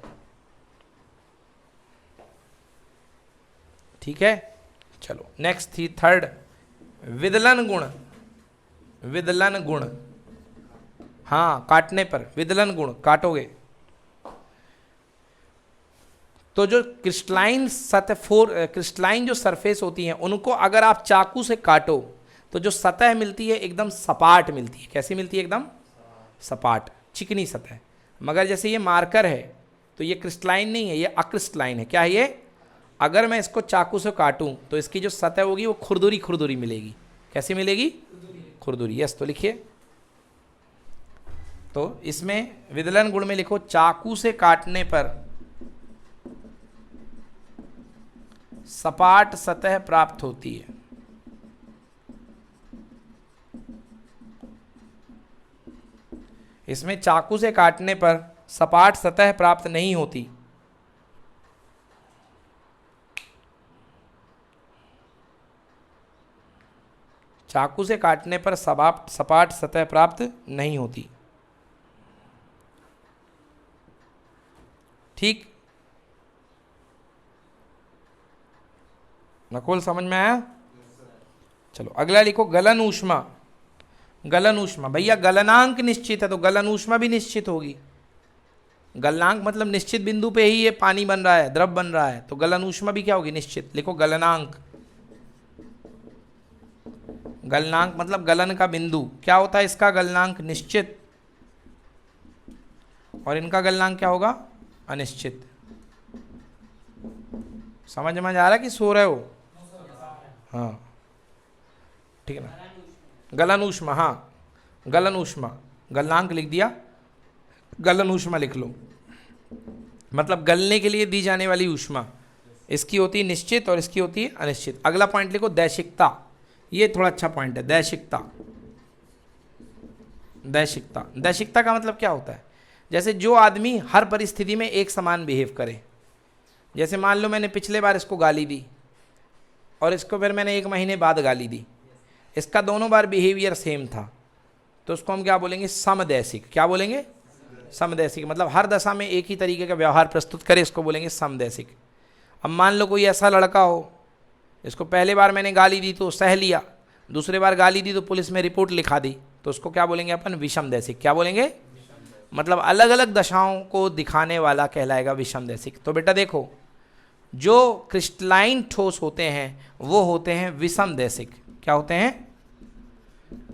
ठीक है, चलो नेक्स्ट थी थर्ड, विदलन गुण। विदलन गुण, हाँ काटने पर विदलन गुण, काटोगे तो जो क्रिस्टलाइन क्रिस्टलाइन जो सरफेस होती हैं उनको अगर आप चाकू से काटो तो जो सतह मिलती है एकदम सपाट मिलती है। कैसी मिलती है? एकदम सपाट, चिकनी सतह। मगर जैसे ये मार्कर है तो ये क्रिस्टलाइन नहीं है, ये अक्रिस्टलाइन है। क्या है ये? अगर मैं इसको चाकू से काटूं तो इसकी जो सतह होगी वो खुरदुरी खुरदुरी मिलेगी। कैसी मिलेगी? खुरदुरी। यस, तो लिखिए। तो इसमें विदलन गुण में लिखो, चाकू से काटने पर सपाट सतह प्राप्त होती है। इसमें चाकू से काटने पर सपाट सतह प्राप्त नहीं होती। चाकू से काटने पर सपाट सतह प्राप्त नहीं होती। ठीक, नकुल समझ में आया? चलो अगला लिखो, गलन ऊष्मा। गलन ऊष्मा, भैया गलनांक निश्चित है तो गलन ऊष्मा भी निश्चित होगी। गलनांक मतलब निश्चित बिंदु पे ही ये पानी बन रहा है, द्रव बन रहा है, तो गलन ऊष्मा भी क्या होगी? निश्चित। लिखो गलनांक। गलनांक मतलब गलन का बिंदु। क्या होता है इसका गलनांक? निश्चित। और इनका गलनांक क्या होगा? अनिश्चित। समझ में आ रहा है कि सो रहे हो? हाँ ठीक है ना। गलन ऊष्मा, हाँ गलन ऊष्मा, गलनांक लिख दिया, गलन ऊष्मा लिख लो। मतलब गलने के लिए दी जाने वाली ऊष्मा, इसकी होती है निश्चित और इसकी होती है अनिश्चित। अगला पॉइंट लिखो, दैशिकता। ये थोड़ा अच्छा पॉइंट है, दैशिकता। दैशिकता, दैशिकता का मतलब क्या होता है? जैसे जो आदमी हर परिस्थिति में एक समान बिहेव करे। जैसे मान लो मैंने पिछले बार इसको गाली दी और इसको फिर मैंने 1 महीने बाद गाली दी, इसका दोनों बार बिहेवियर सेम था, तो उसको हम क्या बोलेंगे? समदैशिक। क्या बोलेंगे? समदैशिक। मतलब हर दशा में एक ही तरीके का व्यवहार प्रस्तुत करे, इसको बोलेंगे समदैशिक। अब मान लो कोई ऐसा लड़का हो, इसको पहले बार मैंने गाली दी तो सह लिया, दूसरे बार गाली दी तो पुलिस में रिपोर्ट लिखा दी, तो उसको क्या बोलेंगे अपन? विषमदैशिक। क्या बोलेंगे? मतलब अलग अलग दशाओं को दिखाने वाला कहलाएगा विषमदैशिक। तो बेटा देखो, जो क्रिस्टलाइन ठोस होते हैं वो होते हैं विषमदैशिक। क्या होते हैं?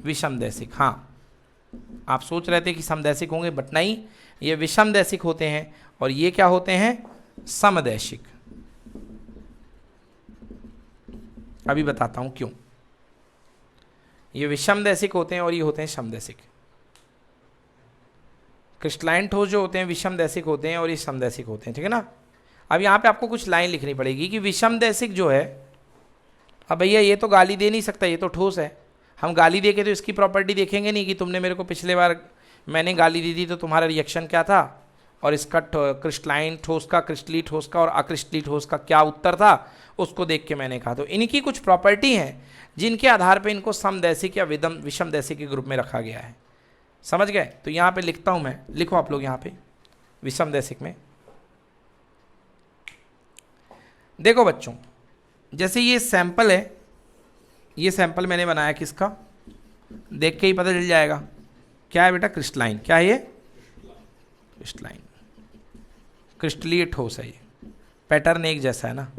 विषमदैशिक। हाँ, आप सोच रहे थे कि समदैशिक होंगे, बट नहीं, ये विषमदैशिक होते हैं। और ये क्या होते हैं? समदैशिक। अभी बताता हूं क्यों। ये विषमदैशिक होते हैं और ये होते हैं समदैशिक। क्रिस्टलाइन ठोस जो होते हैं विषमदैशिक होते हैं और ये समदैशिक होते हैं। ठीक है ना? अब यहाँ पे आपको कुछ लाइन लिखनी पड़ेगी कि विषमदैशिक जो है, अब भैया ये तो गाली दे नहीं सकता, ये तो ठोस है, हम गाली दे के तो इसकी प्रॉपर्टी देखेंगे नहीं कि तुमने मेरे को पिछले बार मैंने गाली दी थी तो तुम्हारा रिएक्शन क्या था, और इसका क्रिस्टलाइन ठोस का, क्रिस्टली ठोस का और अक्रिस्टली ठोस का क्या उत्तर था, उसको देख के मैंने कहा। तो इनकी कुछ प्रॉपर्टी हैं जिनके आधार पर इनको समदैशिक या विषमदैशिक के ग्रुप में रखा गया है। समझ गए? तो यहाँ पे लिखता हूँ मैं, लिखो आप लोग यहाँ पे विषमदैशिक में। देखो बच्चों, जैसे ये सैंपल है, ये सैंपल मैंने बनाया किसका, देख के ही पता चल जाएगा क्या है बेटा, क्रिस्टलाइन। क्या है ये, क्रिस्टलाइन, क्रिस्टलीय ठोस है ये, पैटर्न एक जैसा है ना।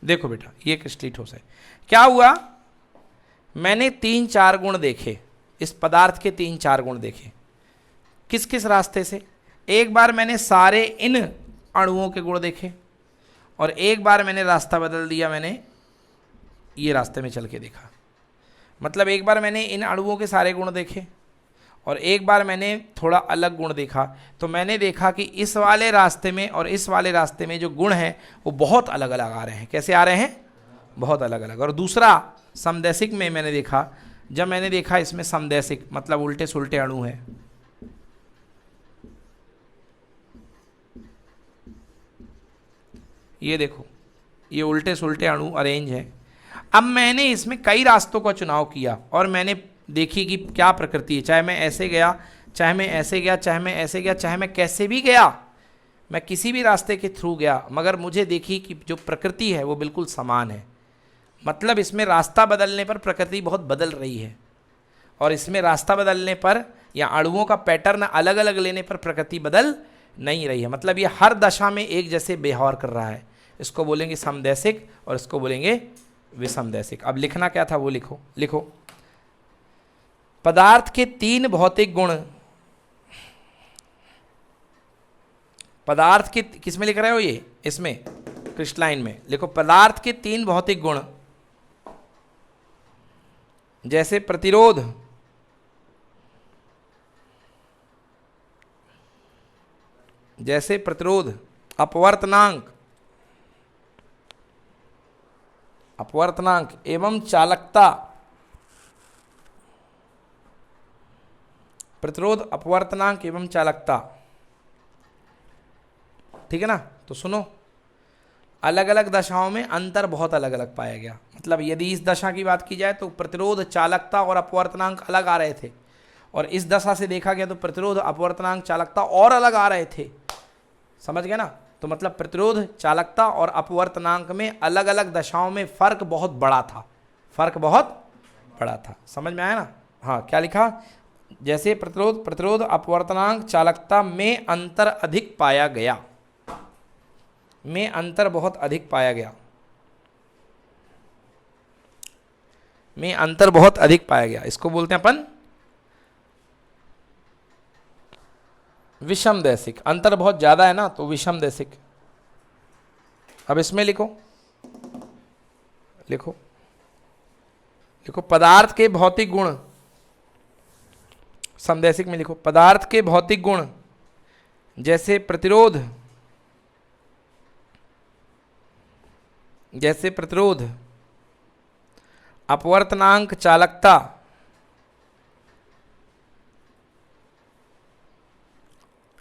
देखो बेटा ये क्रिस्टलीय ठोस है। क्या हुआ, मैंने 3-4 गुण देखे इस पदार्थ के, 3-4 गुण देखे। किस किस रास्ते से, एक बार मैंने सारे इन अणुओं के गुण देखे, और एक बार मैंने रास्ता बदल दिया, मैंने ये रास्ते में चल के देखा। मतलब एक बार मैंने इन अणुओं के सारे गुण देखे और एक बार मैंने थोड़ा अलग गुण देखा। तो मैंने देखा कि इस वाले रास्ते में और इस वाले रास्ते में जो गुण हैं वो बहुत अलग अलग आ रहे हैं। कैसे आ रहे हैं, बहुत अलग अलग। और दूसरा समदैशिक में मैंने देखा, जब मैंने देखा इसमें समदैशिक मतलब उल्टे सुलटे अणु हैं। ये देखो ये उल्टे सुलटे अणु अरेंज है। अब मैंने इसमें कई रास्तों का चुनाव किया और मैंने देखी कि क्या प्रकृति है। चाहे मैं ऐसे गया, चाहे मैं ऐसे गया, चाहे मैं ऐसे गया, चाहे मैं कैसे भी गया, मैं किसी भी रास्ते के थ्रू गया, मगर मुझे देखी कि जो प्रकृति है वो बिल्कुल समान है। मतलब इसमें रास्ता बदलने पर प्रकृति बहुत बदल रही है, और इसमें रास्ता बदलने पर या अणुओं का पैटर्न अलग अलग लेने पर प्रकृति बदल नहीं रही है। मतलब ये हर दशा में एक जैसे व्यवहार कर रहा है। इसको बोलेंगे समदैशिक और इसको बोलेंगे विषमदैशिक। अब लिखना क्या था वो लिखो। लिखो, पदार्थ के 3 भौतिक गुण, पदार्थ के, किस में लिख रहे हो ये, इसमें क्रिस्टलाइन में लिखो। पदार्थ के 3 भौतिक गुण जैसे प्रतिरोध, जैसे प्रतिरोध, अपवर्तनांक, अपवर्तनांक एवं चालकता, प्रतिरोध, अपवर्तनांक एवं चालकता। ठीक है ना। तो सुनो, अलग अलग दशाओं में अंतर बहुत अलग अलग पाया गया। मतलब यदि इस दशा की बात की जाए तो प्रतिरोध, चालकता और अपवर्तनांक अलग आ रहे थे, और इस दशा से देखा गया तो प्रतिरोध, अपवर्तनांक, चालकता और अलग आ रहे थे। समझ गए ना। तो मतलब प्रतिरोध, चालकता और अपवर्तनांक में अलग अलग दशाओं में फर्क बहुत बड़ा था, फर्क बहुत बड़ा था। समझ में आया ना। हाँ, क्या लिखा, जैसे प्रतिरोध, प्रतिरोध, अपवर्तनांक, चालकता में अंतर अधिक पाया गया, में अंतर बहुत अधिक पाया गया, में अंतर बहुत अधिक पाया गया। इसको बोलते हैं अपन विषमदैशिक। अंतर बहुत ज्यादा है ना तो विषमदैशिक। अब इसमें लिखो, लिखो, लिखो, पदार्थ के भौतिक गुण, समदैशिक में लिखो, पदार्थ के भौतिक गुण जैसे प्रतिरोध, जैसे प्रतिरोध, अपवर्तनांक, चालकता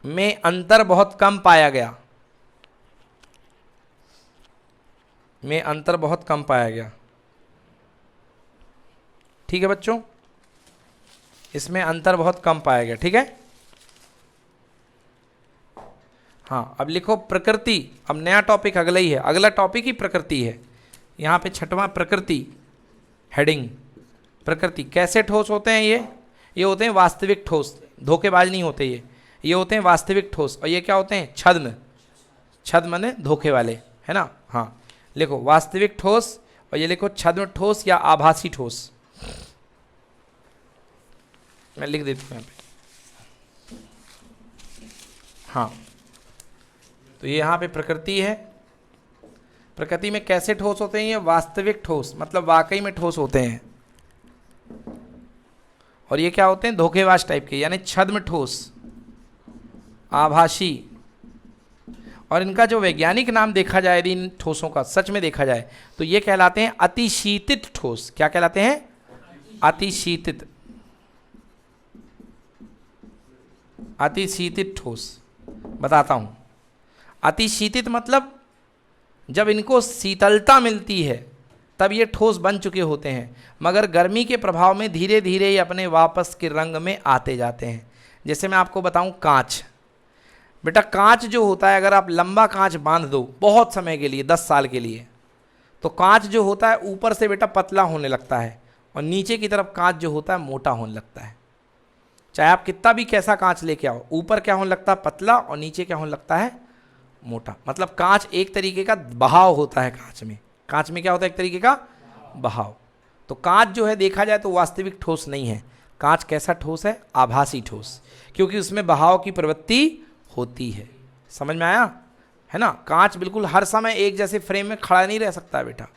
में अंतर बहुत कम पाया गया, में अंतर बहुत कम पाया गया। ठीक है बच्चों, इसमें अंतर बहुत कम पाया गया। ठीक है। हाँ, अब लिखो प्रकृति। अब नया टॉपिक अगला ही है, अगला टॉपिक ही प्रकृति है। यहाँ पे 6वां प्रकृति, हेडिंग प्रकृति। कैसे ठोस होते हैं ये होते हैं वास्तविक ठोस, धोखेबाज नहीं होते ये होते हैं वास्तविक ठोस। और ये क्या होते हैं, छद्म, छद्म माने धोखे वाले, है ना। हाँ, लिखो वास्तविक ठोस, और ये लिखो छद्म ठोस या आभासी ठोस। मैं लिख देता हूँ यहाँ पे। हाँ, तो ये यहाँ पे प्रकृति है। प्रकृति में कैसे ठोस होते हैं, ये वास्तविक ठोस, मतलब वाकई में ठोस होते हैं। और ये क्या होते हैं, धोखेबाज टाइप के, यानी छद्म ठोस, आभासी। और इनका जो वैज्ञानिक नाम देखा जाए, यदि इन ठोसों का सच में देखा जाए तो ये कहलाते हैं अतिशीतित ठोस। क्या कहलाते हैं, अतिशीतित, अतिशीतित ठोस। बताता हूं, अतिशीतित मतलब जब इनको शीतलता मिलती है तब ये ठोस बन चुके होते हैं, मगर गर्मी के प्रभाव में धीरे धीरे ये अपने वापस के रंग में आते जाते हैं। जैसे मैं आपको बताऊं कांच, बेटा कांच जो होता है, अगर आप लंबा कांच बांध दो बहुत समय के लिए, 10 साल के लिए, तो कांच जो होता है ऊपर से बेटा पतला होने लगता है और नीचे की तरफ कांच जो होता है मोटा होने लगता है। चाहे आप कितना भी कैसा कांच लेके आओ, ऊपर क्या होने लगता है पतला और नीचे क्या होने लगता है मोटा। मतलब कांच एक तरीके का बहाव होता है, कांच में क्या होता है एक तरीके का बहाव। तो कांच जो है देखा जाए तो वास्तविक ठोस नहीं है। कांच कैसा ठोस है? आभासी ठोस, क्योंकि उसमें बहाव की प्रवृत्ति होती है। समझ में आया है ना? कांच बिल्कुल हर समय एक जैसे फ्रेम में खड़ा नहीं रह सकता बेटा।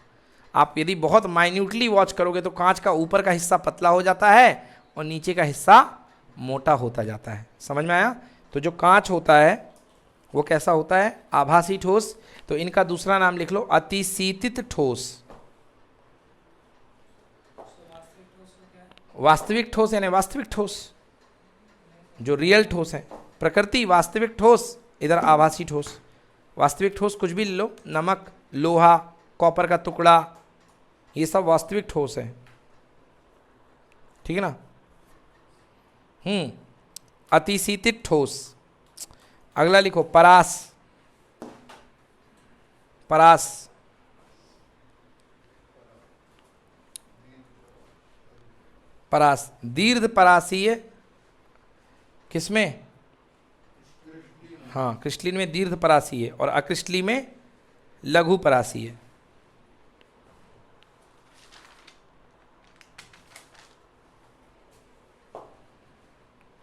आप यदि बहुत माइन्यूटली वॉच करोगे तो कांच का ऊपर का हिस्सा पतला हो जाता है और नीचे का हिस्सा मोटा होता जाता है। समझ में आया? तो जो कांच होता है वो कैसा होता है? आभासी ठोस। तो इनका दूसरा नाम लिख लो, अतिशीतित ठोस। वास्तविक ठोस यानी वास्तविक ठोस, जो रियल ठोस है। प्रकृति वास्तविक ठोस, इधर आभासी ठोस। वास्तविक ठोस कुछ भी ले लो, नमक, लोहा, कॉपर का टुकड़ा, ये सब वास्तविक ठोस है। ठीक है ना? अतिशीतित ठोस। अगला लिखो परास। परास, परास दीर्घ परासीय किसमें? हाँ, क्रिस्टलीन में दीर्घ परासीय और अक्रिस्टली में लघु परासीय।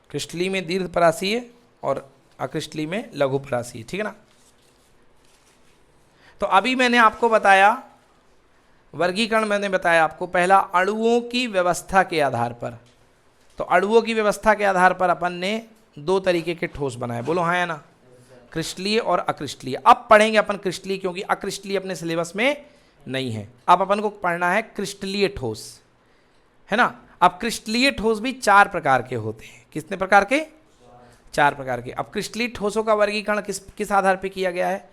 क्रिस्टली में दीर्घ परासीय और अक्रिस्टली में लघु परासीय। ठीक है ना? तो अभी मैंने आपको बताया वर्गीकरण, मैंने बताया आपको पहला अणुओं की व्यवस्था के आधार पर। तो अणुओं की व्यवस्था के आधार पर अपन ने 2 तरीके के ठोस बनाए। बोलो हाँ या ना? क्रिस्टलीय और अक्रिस्टलीय। अब पढ़ेंगे अपन क्रिस्टलीय, क्योंकि अक्रिस्टलीय अपने सिलेबस में नहीं है। अब अपन को पढ़ना है क्रिस्टलीय ठोस, है ना? अब क्रिस्टलीय ठोस भी 4 प्रकार के होते हैं। कितने प्रकार के? 4 प्रकार के। अब क्रिस्टलीय ठोसों का वर्गीकरण किस आधार पे किया गया है?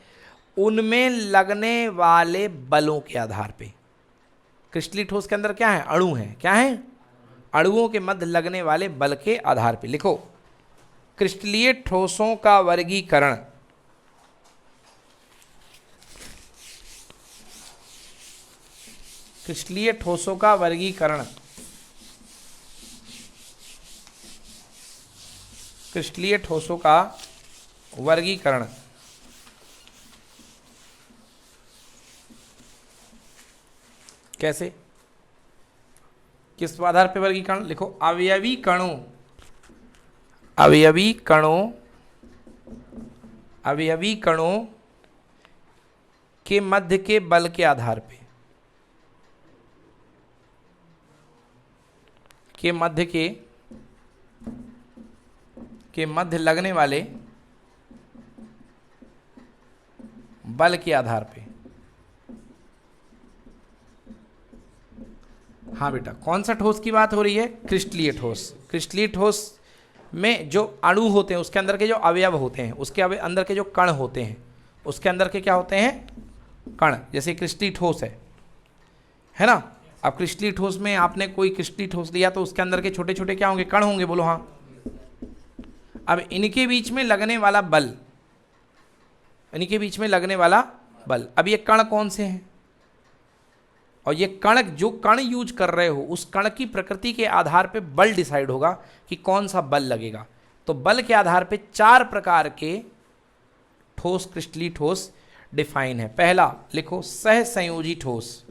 उनमें लगने वाले बलों के आधार पे। क्रिस्टलीय ठोस के अंदर क्या है? अणु है। क्या है? अणुओं के मध्य लगने वाले बल के आधार पे। लिखो, क्रिस्टलीय ठोसों का वर्गीकरण क्रिस्टलीय ठोसों का वर्गीकरण क्रिस्टलीय ठोसों का वर्गीकरण कैसे, किस आधार पे वर्गीकरण? लिखो, अवयवी कणों के मध्य के बल के आधार पे, के मध्य लगने वाले बल के आधार पे। हाँ बेटा, कौन सा ठोस की बात हो रही है? क्रिस्टलीय ठोस। क्रिस्टलीय ठोस में जो अणु होते हैं, उसके अंदर के जो अवयव होते हैं, उसके अंदर के जो कण होते हैं, उसके अंदर के क्या होते हैं? कण। जैसे क्रिस्टलीय ठोस है ना? अब क्रिस्टलीय ठोस में आपने कोई क्रिस्टलीय ठोस लिया तो उसके अंदर के छोटे छोटे क्या होंगे? कण होंगे। बोलो हाँ। अब इनके बीच में लगने वाला बल, अब ये कण कौन से हैं? और ये कण, जो कण यूज कर रहे हो, उस कण की प्रकृति के आधार पे बल डिसाइड होगा कि कौन सा बल लगेगा। तो बल के आधार पे 4 प्रकार के ठोस, क्रिस्टलीय ठोस डिफाइन है। पहला लिखो, सहसंयोजी ठोस।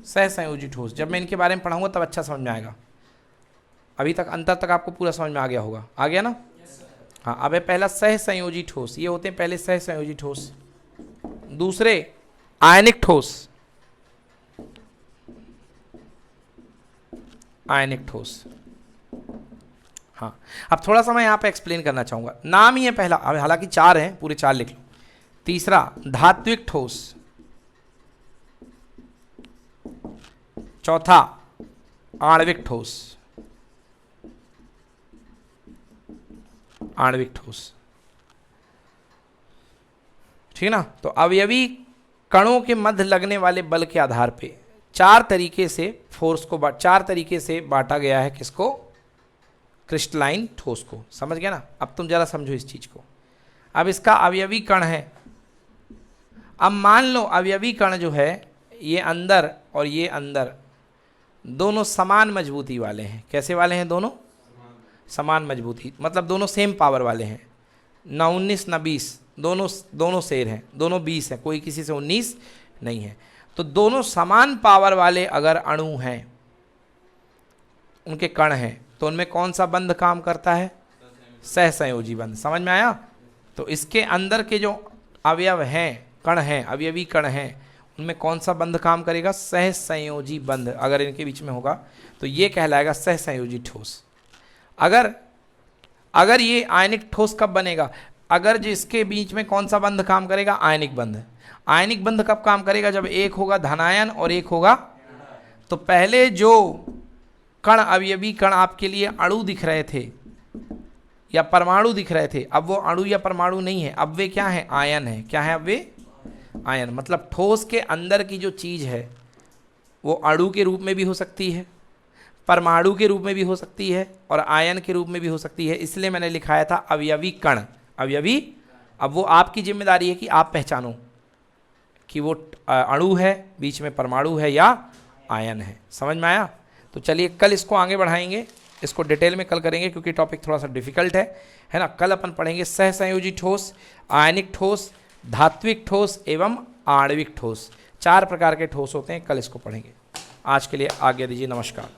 सहसंयोजी ठोस, जब मैं इनके बारे में पढ़ाऊंगा तब अच्छा समझ में आएगा। अभी तक अंतर तक आपको पूरा समझ में आ गया होगा। आ गया ना? हाँ। अब है पहला सहसंयोजी ठोस, ये होते हैं पहले सहसंयोजी ठोस। दूसरे आयनिक ठोस, हाँ। अब थोड़ा सा मैं यहां पे एक्सप्लेन करना चाहूंगा। नाम ही है पहला, अब हालांकि 4 हैं, पूरे 4 लिख लो। तीसरा धात्विक ठोस, चौथा आणविक ठोस, ठीक है ना? तो अवयवी कणों के मध्य लगने वाले बल के आधार पे चार तरीके से फोर्स को चार तरीके से बांटा गया है। किसको? क्रिस्टलाइन ठोस को। समझ गया ना? अब तुम जरा समझो इस चीज को। अब इसका अवयवी कण है। अब मान लो अवयवी कण जो है ये अंदर और ये अंदर दोनों समान मजबूती वाले हैं। कैसे वाले हैं? दोनों समान मजबूती, मतलब दोनों सेम पावर वाले हैं। ना 19 ना 20, दोनों शेर हैं, दोनों 20 हैं, कोई किसी से 19 नहीं है। तो दोनों समान पावर वाले अगर अणु हैं, उनके कण हैं, तो उनमें कौन सा बंध काम करता है? सहसंयोजी बंध। समझ में आया? तो इसके अंदर के जो अवयव हैं, कण हैं, अवयवी कण हैं, उनमें कौन सा बंध काम करेगा? सहसंयोजी बंध। अगर इनके बीच में होगा तो ये कहलाएगा सहसंयोजी ठोस। अगर ये आयनिक ठोस कब बनेगा? अगर जिसके बीच में कौन सा बंध काम करेगा? आयनिक बंध। आयनिक बंध कब काम करेगा? जब एक होगा धनायन और एक होगा। तो पहले जो कण, अवयवी कण आपके लिए अणु दिख रहे थे या परमाणु दिख रहे थे, अब वो अणु या परमाणु नहीं है, अब वे क्या है? आयन है। क्या है अब वे? आयन। मतलब ठोस के अंदर की जो चीज है वो अणु के रूप में भी हो सकती है, परमाणु के रूप में भी हो सकती है और आयन के रूप में भी हो सकती है। इसलिए मैंने लिखाया था अवयवी कण, अवयवी। अब वो आपकी जिम्मेदारी है कि आप पहचानो कि वो अणु है, बीच में परमाणु है या आयन है। समझ में आया? तो चलिए कल इसको आगे बढ़ाएंगे, इसको डिटेल में कल करेंगे क्योंकि टॉपिक थोड़ा सा डिफिकल्ट है ना। कल अपन पढ़ेंगे सहसंयोजी ठोस, आयनिक ठोस, धात्विक ठोस एवं आणविक ठोस। 4 प्रकार के ठोस होते हैं, कल इसको पढ़ेंगे। आज के लिए आज्ञा दीजिए, नमस्कार।